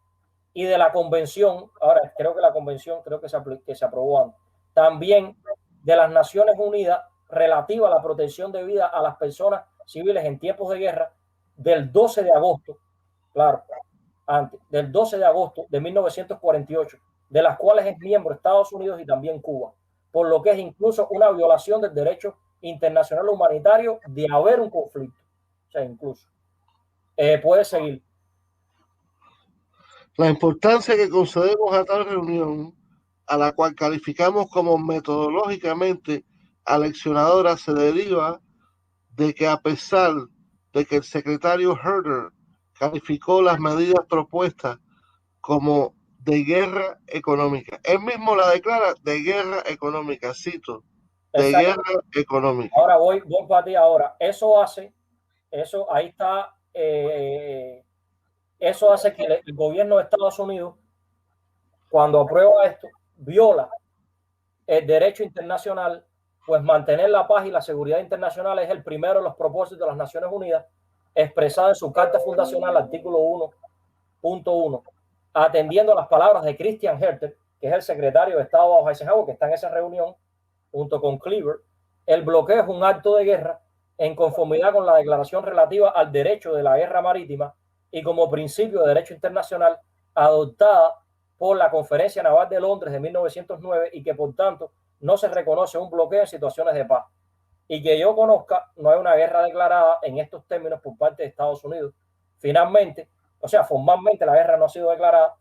Y de la Convención, ahora creo que la Convención que se aprobó antes, también de las Naciones Unidas relativa a la protección de vida a las personas civiles en tiempos de guerra, del 12 de agosto, claro, antes, del 12 de agosto de 1948, de las cuales es miembro Estados Unidos y también Cuba, por lo que es incluso una violación del derecho internacional humanitario de haber un conflicto. O sea, incluso. Puede seguir. La importancia que concedemos a tal reunión, a la cual calificamos como metodológicamente aleccionadora, se deriva de que a pesar de que el secretario Herter calificó las medidas propuestas como de guerra económica, él mismo la declara de guerra económica, cito, de guerra económica. Ahora voy para ti ahora. Eso ahí está, eso hace que el gobierno de Estados Unidos, cuando aprueba esto, viola el derecho internacional, pues mantener la paz y la seguridad internacional es el primero de los propósitos de las Naciones Unidas, expresado en su Carta Fundacional, artículo 1.1, atendiendo a las palabras de Christian Herter, que es el secretario de Estado bajo Eisenhower, que está en esa reunión, junto con Cleaver. El bloqueo es un acto de guerra en conformidad con la declaración relativa al derecho de la guerra marítima y como principio de derecho internacional adoptada por la Conferencia Naval de Londres de 1909 y que por tanto no se reconoce un bloqueo en situaciones de paz. Y que yo conozca, no hay una guerra declarada en estos términos por parte de Estados Unidos. Finalmente, o sea, formalmente la guerra no ha sido declarada.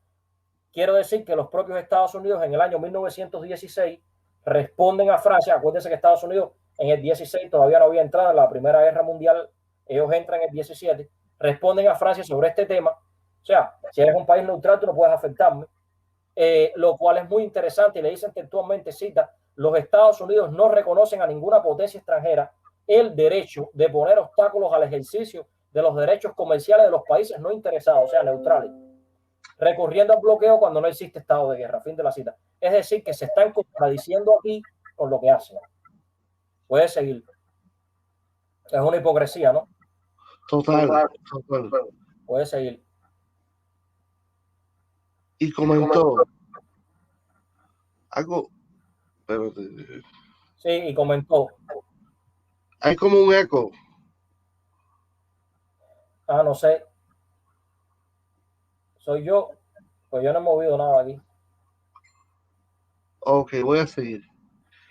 Quiero decir que los propios Estados Unidos en el año 1916 responden a Francia. Acuérdense que Estados Unidos en el 16 todavía no había entrado en la Primera Guerra Mundial, ellos entran en el 17, responden a Francia sobre este tema. O sea, si eres un país neutral, tú no puedes afectarme. Lo cual es muy interesante y le dicen textualmente, cita, los Estados Unidos no reconocen a ninguna potencia extranjera el derecho de poner obstáculos al ejercicio de los derechos comerciales de los países no interesados, o sea, neutrales, recurriendo al bloqueo cuando no existe estado de guerra. Fin de la cita. Es decir, que se están contradiciendo aquí con lo que hacen. Puede seguir. Es una hipocresía, ¿no? Total. Puede seguir. Y comentó algo, pero sí, y comentó. Hay como un eco. No sé. Soy yo, pues yo no he movido nada aquí. Ok, voy a seguir.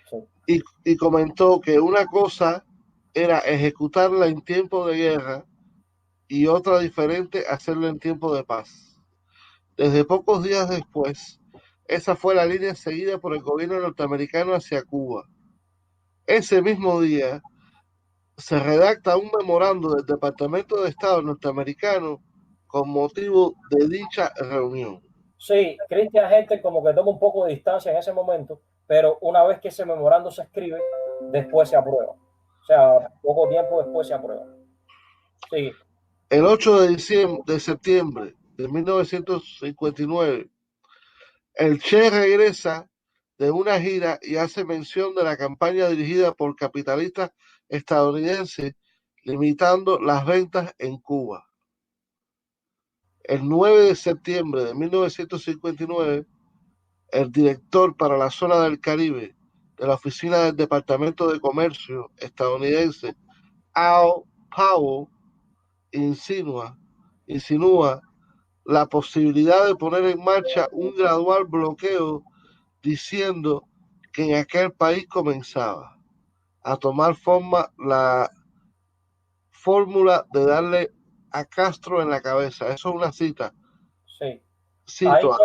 Sí. Y comentó que una cosa era ejecutarla en tiempo de guerra y otra diferente hacerlo en tiempo de paz. Desde pocos días después, esa fue la línea seguida por el gobierno norteamericano hacia Cuba. Ese mismo día se redacta un memorando del Departamento de Estado norteamericano con motivo de dicha reunión. Sí, Christian Hentel como que toma un poco de distancia en ese momento, pero una vez que ese memorando se escribe, después se aprueba. O sea, poco tiempo después se aprueba. Sí. El 8 de septiembre de 1959, el Che regresa de una gira y hace mención de la campaña dirigida por capitalistas estadounidenses limitando las ventas en Cuba. El 9 de septiembre de 1959, el director para la zona del Caribe de la oficina del Departamento de Comercio estadounidense, Al Powell, insinúa la posibilidad de poner en marcha un gradual bloqueo, diciendo que en aquel país comenzaba a tomar forma la fórmula de darle a Castro en la cabeza. Eso es una cita. Sí. Cito,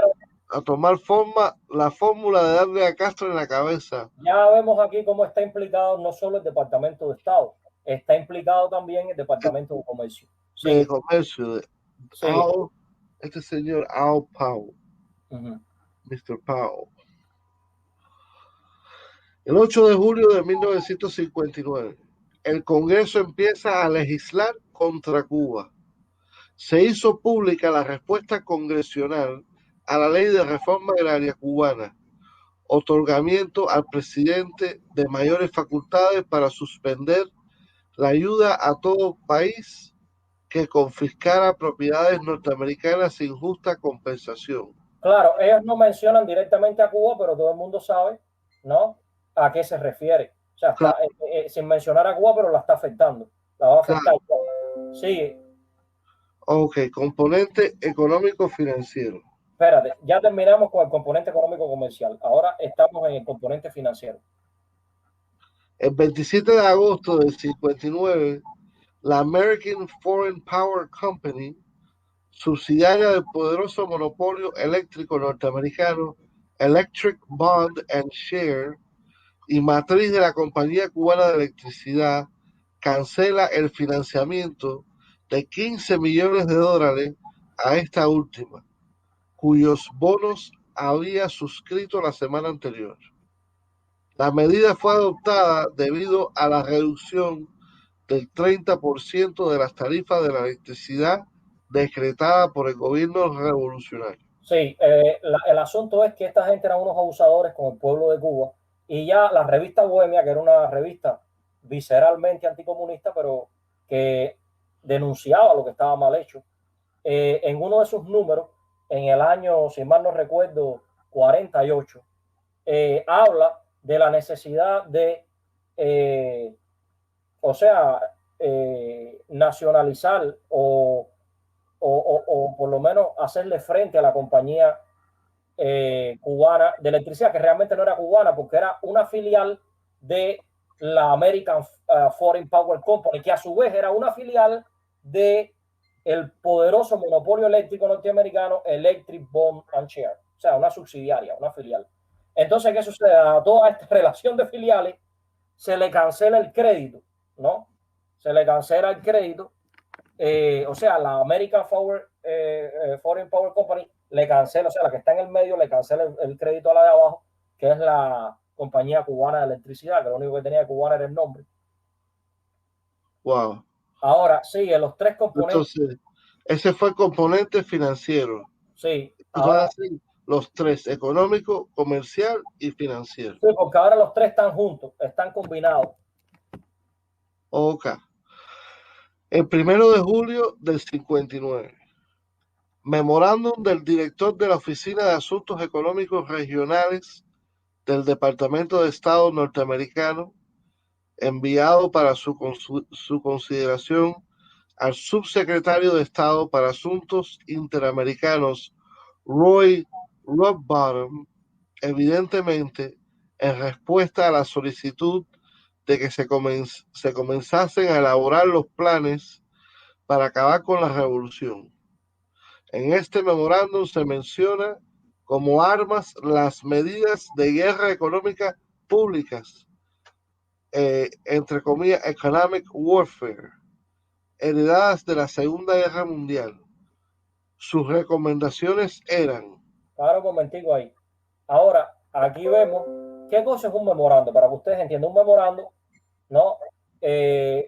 a tomar forma la fórmula de darle a Castro en la cabeza. Ya vemos aquí cómo está implicado no solo el Departamento de Estado, está implicado también el Departamento de Comercio. Sí. De comercio, de sí. Al, este señor Al Powell, Uh-huh. Mr. Powell. El 8 de julio de 1959, el Congreso empieza a legislar contra Cuba. Se hizo pública la respuesta congresional a la ley de reforma agraria cubana, otorgamiento al presidente de mayores facultades para suspender la ayuda a todo país que confiscara propiedades norteamericanas sin justa compensación. Claro, ellos no mencionan directamente a Cuba, pero todo el mundo sabe, ¿no?, a qué se refiere. O sea, está, sin mencionar a Cuba, pero la está afectando. La va a afectar. Claro. Sí. Ok, componente económico-financiero. Espérate, ya terminamos con el componente económico-comercial. Ahora estamos en el componente financiero. El 27 de agosto del 59, la American Foreign Power Company, subsidiaria del poderoso monopolio eléctrico norteamericano Electric Bond and Share y matriz de la Compañía Cubana de Electricidad, cancela el financiamiento de 15 millones de dólares a esta última, cuyos bonos había suscrito la semana anterior. La medida fue adoptada debido a la reducción del 30% de las tarifas de la electricidad decretada por el gobierno revolucionario. Sí, el asunto es que esta gente eran unos abusadores con el pueblo de Cuba y ya la revista Bohemia, que era una revista visceralmente anticomunista, pero que denunciaba lo que estaba mal hecho, en uno de sus números, en el año, si mal no recuerdo, 48, habla de la necesidad de, o sea, nacionalizar o por lo menos hacerle frente a la compañía cubana de electricidad, que realmente no era cubana porque era una filial de la American Foreign Power Company, que a su vez era una filial de el poderoso monopolio eléctrico norteamericano Electric Board and Share, o sea, una subsidiaria, una filial. Entonces, ¿qué sucede? A toda esta relación de filiales se le cancela el crédito, ¿no? Se le cancela el crédito, o sea, la American Foreign Power Company le cancela, o sea, la que está en el medio le cancela el crédito a la de abajo, que es la compañía cubana de electricidad, que lo único que tenía de cubana era el nombre. Wow. Ahora, sí, en los tres componentes. Entonces, ese fue el componente financiero. Sí, ahora sí, los tres, económico, comercial y financiero. Sí, porque ahora los tres están juntos, están combinados. Ok. El 1 de julio del 59. Memorándum del director de la Oficina de Asuntos Económicos Regionales del Departamento de Estado norteamericano, enviado para su consideración al subsecretario de Estado para Asuntos Interamericanos, Roy Rockbottom, evidentemente en respuesta a la solicitud de que se comenzasen a elaborar los planes para acabar con la revolución. En este memorándum se menciona como armas las medidas de guerra económica públicas, entre comillas, economic warfare, heredadas de la Segunda Guerra Mundial. Sus recomendaciones eran... Ahora un momentico ahí. Ahora, aquí vemos qué cosa es un memorando, para que ustedes entiendan. Un memorando, ¿no?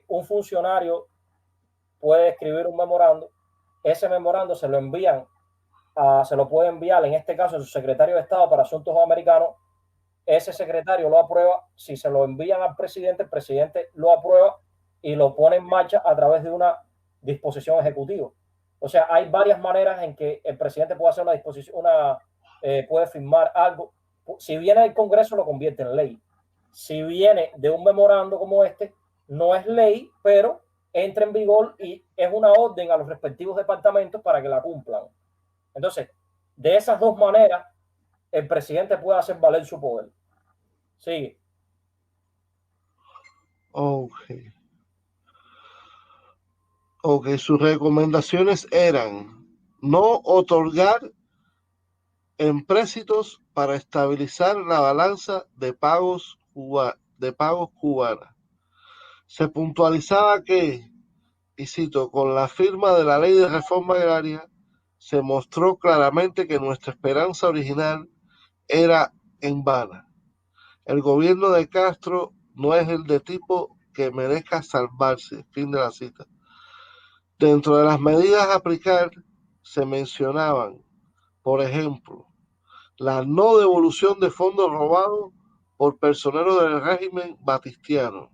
Un funcionario puede escribir un memorando, ese memorando se lo envían, se lo puede enviar, en este caso, a su secretario de Estado para Asuntos Americanos. Ese secretario lo aprueba. Si se lo envían al presidente, el presidente lo aprueba y lo pone en marcha a través de una disposición ejecutiva. O sea, hay varias maneras en que el presidente puede hacer una disposición, puede firmar algo. Si viene del Congreso, lo convierte en ley. Si viene de un memorando como este, no es ley, pero entra en vigor y es una orden a los respectivos departamentos para que la cumplan. Entonces, de esas dos maneras, el presidente puede hacer valer su poder. Sí. Ok, sus recomendaciones eran no otorgar empréstitos para estabilizar la balanza de pagos cubana. Se puntualizaba que, y cito, con la firma de la ley de reforma agraria, se mostró claramente que nuestra esperanza original era en vana. El gobierno de Castro no es el de tipo que merezca salvarse. Fin de la cita. Dentro de las medidas a aplicar se mencionaban, por ejemplo, la no devolución de fondos robados por personeros del régimen batistiano,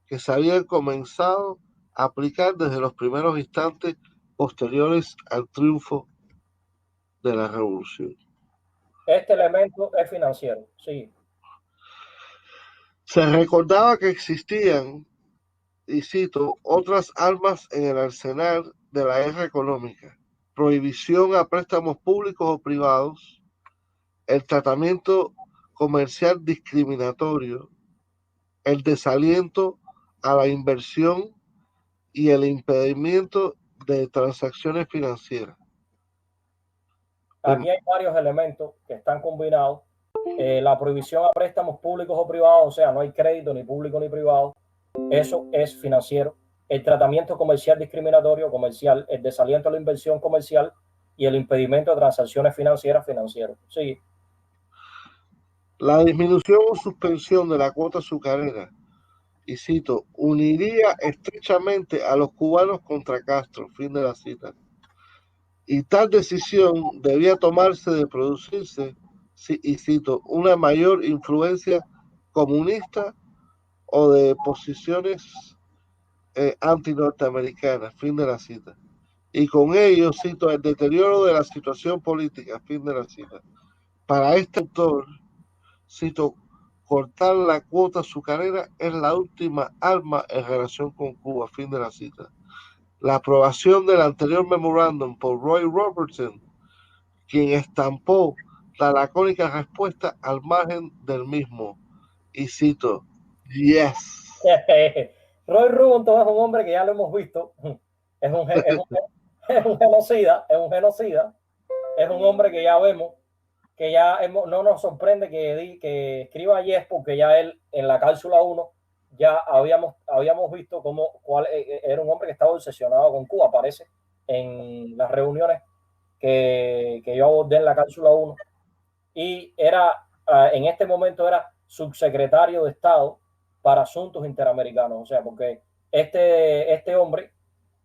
que se habían comenzado a aplicar desde los primeros instantes posteriores al triunfo de la revolución. Este elemento es financiero, sí. Se recordaba que existían, y cito, otras armas en el arsenal de la guerra económica: prohibición a préstamos públicos o privados, el tratamiento comercial discriminatorio, el desaliento a la inversión y el impedimento de transacciones financieras. Aquí hay varios elementos que están combinados. La prohibición a préstamos públicos o privados, o sea, no hay crédito ni público ni privado. Eso es financiero. El tratamiento comercial discriminatorio, comercial, el desaliento a la inversión comercial y el impedimento de transacciones financieras, financiero. Sí. La disminución o suspensión de la cuota azucarera, y cito, uniría estrechamente a los cubanos contra Castro, fin de la cita. Y tal decisión debía tomarse de producirse, y cito, una mayor influencia comunista o de posiciones anti-norteamericanas, fin de la cita. Y con ello, cito, el deterioro de la situación política, fin de la cita. Para este autor, cito, cortar la cuota azucarera es la última arma en relación con Cuba, fin de la cita. La aprobación del anterior memorándum por Roy Robertson, quien estampó la lacónica respuesta al margen del mismo. Y cito, yes. Roy Rubinton es un hombre que ya lo hemos visto, es un, es un, es un genocida, es un genocida, es un hombre que ya vemos, que ya no nos sorprende que escriba yes, porque ya él en la cápsula 1 ya habíamos visto cuál era un hombre que estaba obsesionado con Cuba, aparece en las reuniones que yo abordé en la cápsula 1 y en este momento era subsecretario de Estado para Asuntos Interamericanos, o sea, porque este hombre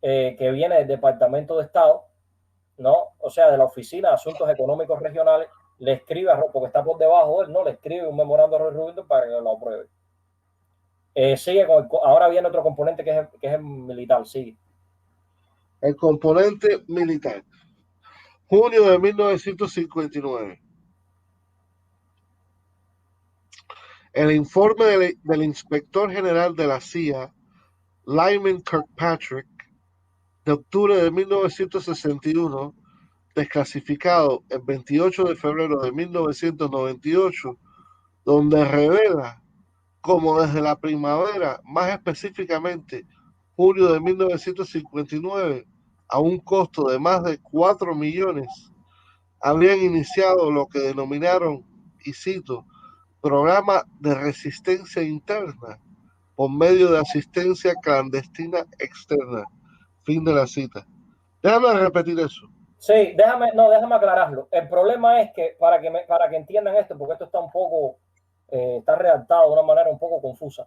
que viene del Departamento de Estado, ¿no? O sea, de la Oficina de Asuntos Económicos Regionales, le escribe porque está por debajo de él, ¿no? Le escribe un memorando a Roy Rubinton para que lo apruebe. Sigue ahora viene otro componente que es el militar, sigue. El componente militar. Junio de 1959. El informe del inspector general de la CIA, Lyman Kirkpatrick, de octubre de 1961, desclasificado el 28 de febrero de 1998, donde revela cómo desde la primavera, más específicamente julio de 1959, a un costo de más de 4 millones, habían iniciado lo que denominaron, y cito, programa de resistencia interna por medio de asistencia clandestina externa. Fin de la cita. Déjame repetir eso. Sí, déjame aclararlo. El problema es que para que entiendan esto, porque esto está un poco, está redactado de una manera un poco confusa.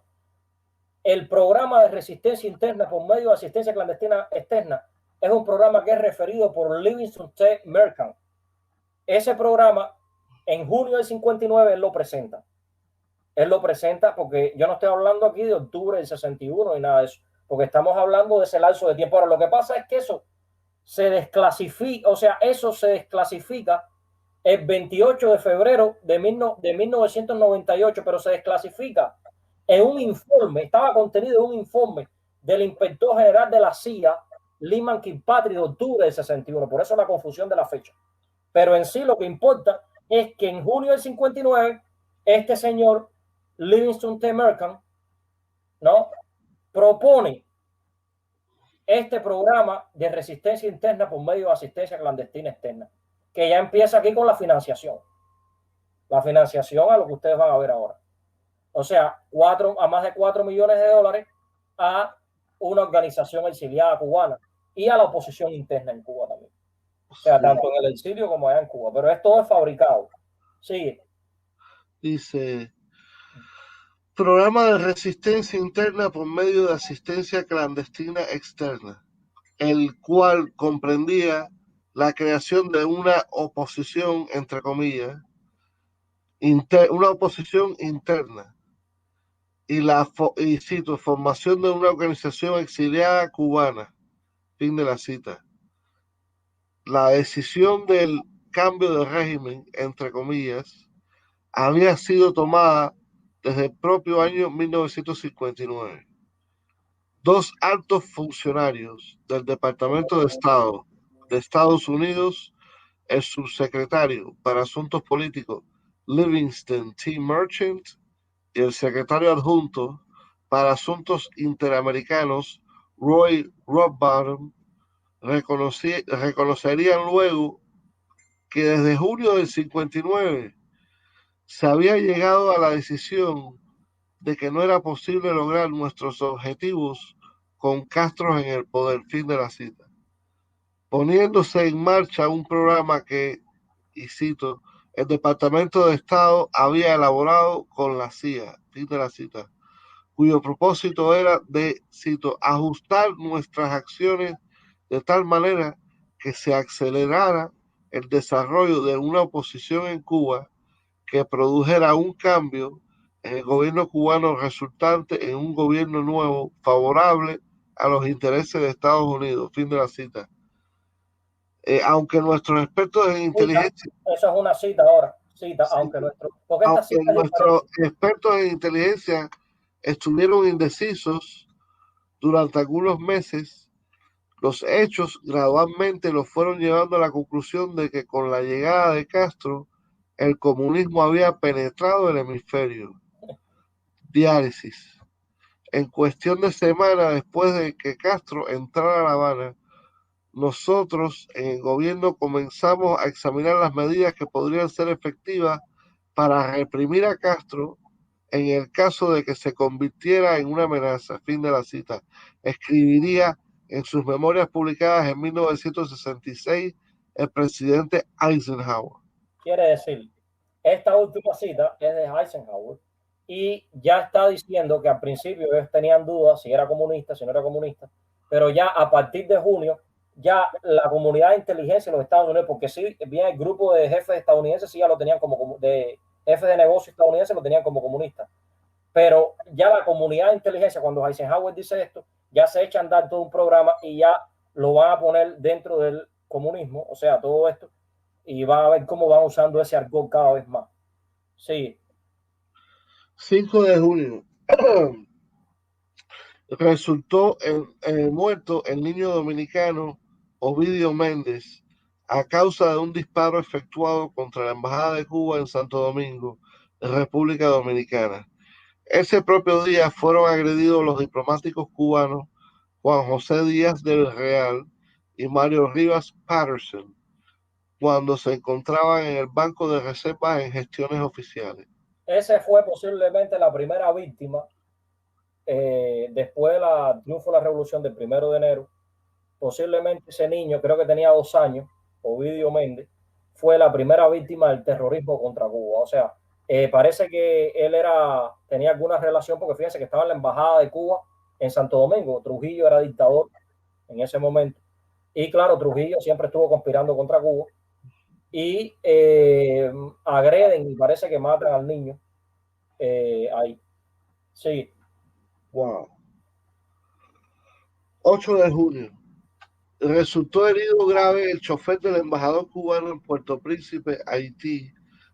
El programa de resistencia interna por medio de asistencia clandestina externa es un programa que es referido por Livingston T. Mercant. Ese programa, en junio del 59, él lo presenta. Él lo presenta porque yo no estoy hablando aquí de octubre del 61 y nada de eso, porque estamos hablando de ese lapso de tiempo. Ahora, lo que pasa es que eso se desclasifica, o sea, eso se desclasifica el 28 de febrero de 1998, pero se desclasifica en un informe, estaba contenido en un informe del inspector general de la CIA, Lyman Kirkpatrick, de octubre del 61, por eso la confusión de la fecha. Pero en sí lo que importa es que en junio del 59, este señor Livingston T. Mercant, ¿no?, propone este programa de resistencia interna por medio de asistencia clandestina externa, que ya empieza aquí con la financiación a lo que ustedes van a ver ahora. O sea, a más de 4 millones de dólares a una organización exiliada cubana y a la oposición interna en Cuba también. O sea, tanto en el exilio como allá en Cuba. Pero esto es fabricado. Sigue. Dice, programa de resistencia interna por medio de asistencia clandestina externa, el cual comprendía la creación de una oposición, entre comillas, una oposición interna y cito, formación de una organización exiliada cubana. Fin de la cita. La decisión del cambio de régimen, entre comillas, había sido tomada desde el propio año 1959. Dos altos funcionarios del Departamento de Estado de Estados Unidos, el subsecretario para Asuntos Políticos Livingston T. Merchant y el secretario adjunto para Asuntos Interamericanos Roy Rothbottom, reconocerían luego que desde junio del 59 se había llegado a la decisión de que no era posible lograr nuestros objetivos con Castro en el poder. Fin de la cita. Poniéndose en marcha un programa que, y cito, el Departamento de Estado había elaborado con la CIA. Fin de la cita. Cuyo propósito era de, cito, ajustar nuestras acciones de tal manera que se acelerara el desarrollo de una oposición en Cuba que produjera un cambio en el gobierno cubano resultante en un gobierno nuevo favorable a los intereses de Estados Unidos. Fin de la cita. Aunque nuestros expertos en inteligencia... Eso es una cita ahora. Cita, sí. Aunque nuestros expertos en inteligencia estuvieron indecisos durante algunos meses, los hechos gradualmente los fueron llevando a la conclusión de que con la llegada de Castro el comunismo había penetrado el hemisferio. Diálisis. En cuestión de semanas después de que Castro entrara a La Habana, nosotros en el gobierno comenzamos a examinar las medidas que podrían ser efectivas para reprimir a Castro en el caso de que se convirtiera en una amenaza. Fin de la cita. Escribiría en sus memorias publicadas en 1966 el presidente Eisenhower. Quiere decir, esta última cita es de Eisenhower y ya está diciendo que al principio ellos tenían dudas si era comunista, si no era comunista, pero ya a partir de junio, ya la comunidad de inteligencia de los Estados Unidos, porque sí, bien el grupo de jefes estadounidenses sí ya lo tenían como de jefes de negocio estadounidenses lo tenían como comunista, pero ya la comunidad de inteligencia, cuando Eisenhower dice esto, ya se echa a andar todo un programa y ya lo van a poner dentro del comunismo, o sea, todo esto, y van a ver cómo van usando ese argot cada vez más. Sí. 5 de junio. Resultó muerto el niño dominicano Ovidio Méndez a causa de un disparo efectuado contra la Embajada de Cuba en Santo Domingo, República Dominicana. Ese propio día fueron agredidos los diplomáticos cubanos Juan José Díaz del Real y Mario Rivas Patterson cuando se encontraban en el Banco de Reservas en gestiones oficiales. Ese fue posiblemente la primera víctima después del triunfo de la revolución del 1 de enero. Posiblemente ese niño, creo que tenía 2 años, Ovidio Méndez, fue la primera víctima del terrorismo contra Cuba. O sea, parece que él tenía alguna relación, porque fíjense que estaba en la embajada de Cuba en Santo Domingo. Trujillo era dictador en ese momento. Y claro, Trujillo siempre estuvo conspirando contra Cuba. Y agreden y parece que matan al niño ahí. Sí. Wow. 8 de junio. Resultó herido grave el chofer del embajador cubano en Puerto Príncipe, Haití,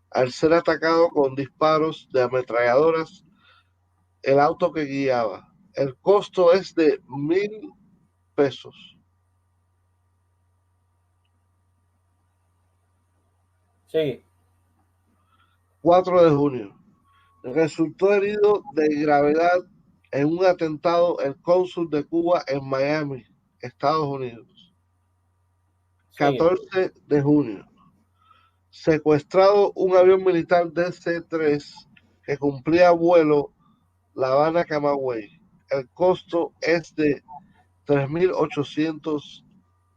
al ser atacado con disparos de ametralladoras el auto que guiaba. El costo es de $1,000. Sí. 4 de junio. Resultó herido de gravedad en un atentado el cónsul de Cuba en Miami, Estados Unidos. Sí. 14 de junio. Secuestrado un avión militar DC-3 que cumplía vuelo La Habana-Camagüey. El costo es de 3.800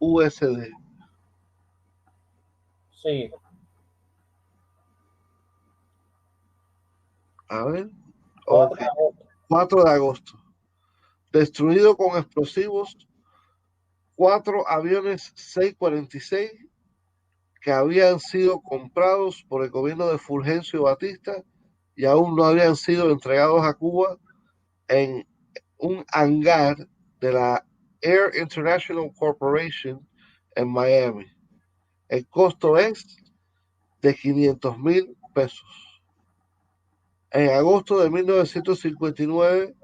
USD. Sí. A ver. 4 Ok. de agosto. 4 de agosto. Destruido con explosivos 4 aviones 646 que habían sido comprados por el gobierno de Fulgencio Batista y aún no habían sido entregados a Cuba en un hangar de la Air International Corporation en Miami. El costo es de $500,000. En agosto de 1959,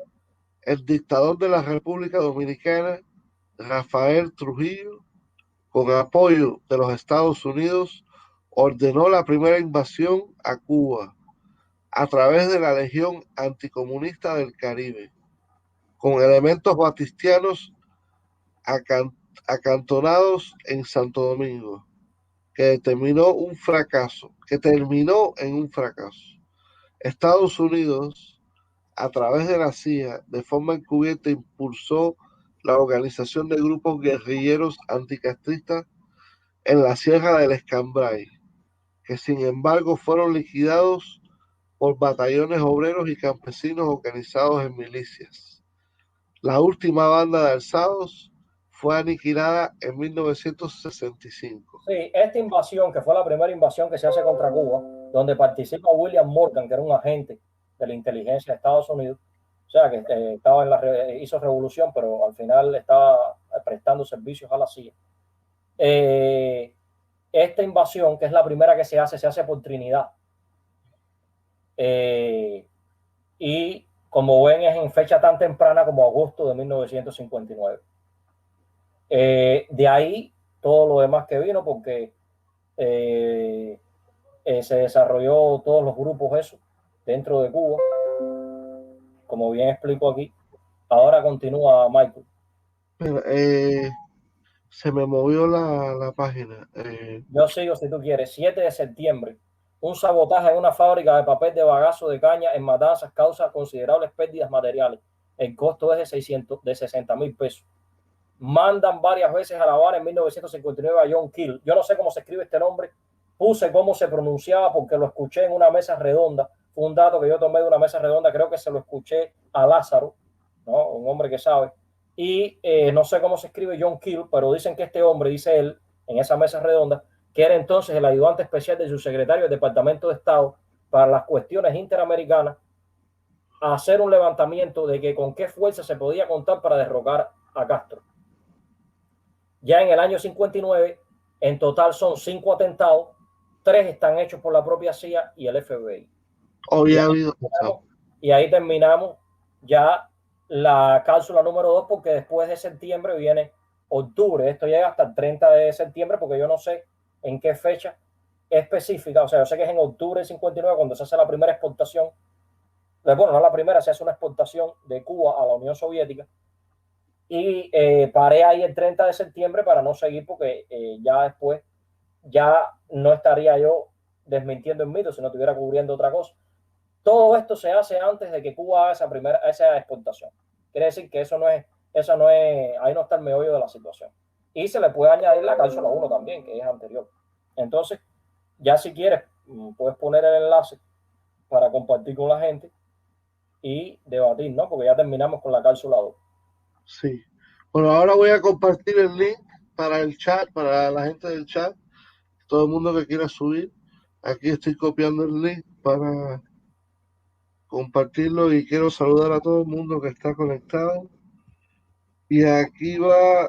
el dictador de la República Dominicana, Rafael Trujillo, con apoyo de los Estados Unidos, ordenó la primera invasión a Cuba a través de la Legión Anticomunista del Caribe, con elementos batistianos acantonados en Santo Domingo, que terminó en un fracaso. Estados Unidos, a través de la CIA, de forma encubierta, impulsó la organización de grupos guerrilleros anticastristas en la Sierra del Escambray, que sin embargo fueron liquidados por batallones obreros y campesinos organizados en milicias. La última banda de alzados fue aniquilada en 1965. Sí, esta invasión, que fue la primera invasión que se hace contra Cuba, donde participa William Morgan, que era un agente de la inteligencia de Estados Unidos, o sea, que hizo revolución, pero al final estaba prestando servicios a la CIA. Esta invasión, que es la primera que se hace por Trinidad. Y como ven, es en fecha tan temprana como agosto de 1959. De ahí todo lo demás que vino, porque se desarrolló todos los grupos eso dentro de Cuba, como bien explico aquí. Ahora continúa Michael. Mira, se me movió la página. Yo sigo si tú quieres. 7 de septiembre. Un sabotaje en una fábrica de papel de bagazo de caña en Matanzas causa considerables pérdidas materiales. El costo es de 60,000 pesos. Mandan varias veces a La Habana en 1959 a John Keel. Yo no sé cómo se escribe este nombre. Puse cómo se pronunciaba porque lo escuché en una mesa redonda. Fue un dato que yo tomé de una mesa redonda. Creo que se lo escuché a Lázaro, ¿no? Un hombre que sabe. Y no sé cómo se escribe John Keel, pero dicen que este hombre, dice él, en esa mesa redonda, que era entonces el ayudante especial de su secretario del Departamento de Estado para las cuestiones interamericanas, a hacer un levantamiento de que con qué fuerza se podía contar para derrocar a Castro. Ya en el año 59, en total son 5 atentados, 3 están hechos por la propia CIA y el FBI. Hoy ha habido. Y ahí terminamos ya la cápsula número 2, porque después de septiembre viene octubre. Esto llega hasta el 30 de septiembre, porque yo no sé en qué fecha específica. O sea, yo sé que es en octubre del 59 cuando se hace la primera exportación. Bueno, no la primera, se hace una exportación de Cuba a la Unión Soviética. Y paré ahí el 30 de septiembre para no seguir, porque ya después ya no estaría yo desmintiendo el mito, sino estuviera cubriendo otra cosa. Todo esto se hace antes de que Cuba haga esa exportación. Quiere decir que eso no es, ahí no está el meollo de la situación. Y se le puede añadir la cápsula 1 también, que es anterior. Entonces, ya si quieres, puedes poner el enlace para compartir con la gente y debatir, ¿no? Porque ya terminamos con la cápsula 2. Sí. Bueno, ahora voy a compartir el link para el chat, para la gente del chat, todo el mundo que quiera subir. Aquí estoy copiando el link para compartirlo y quiero saludar a todo el mundo que está conectado. Y aquí va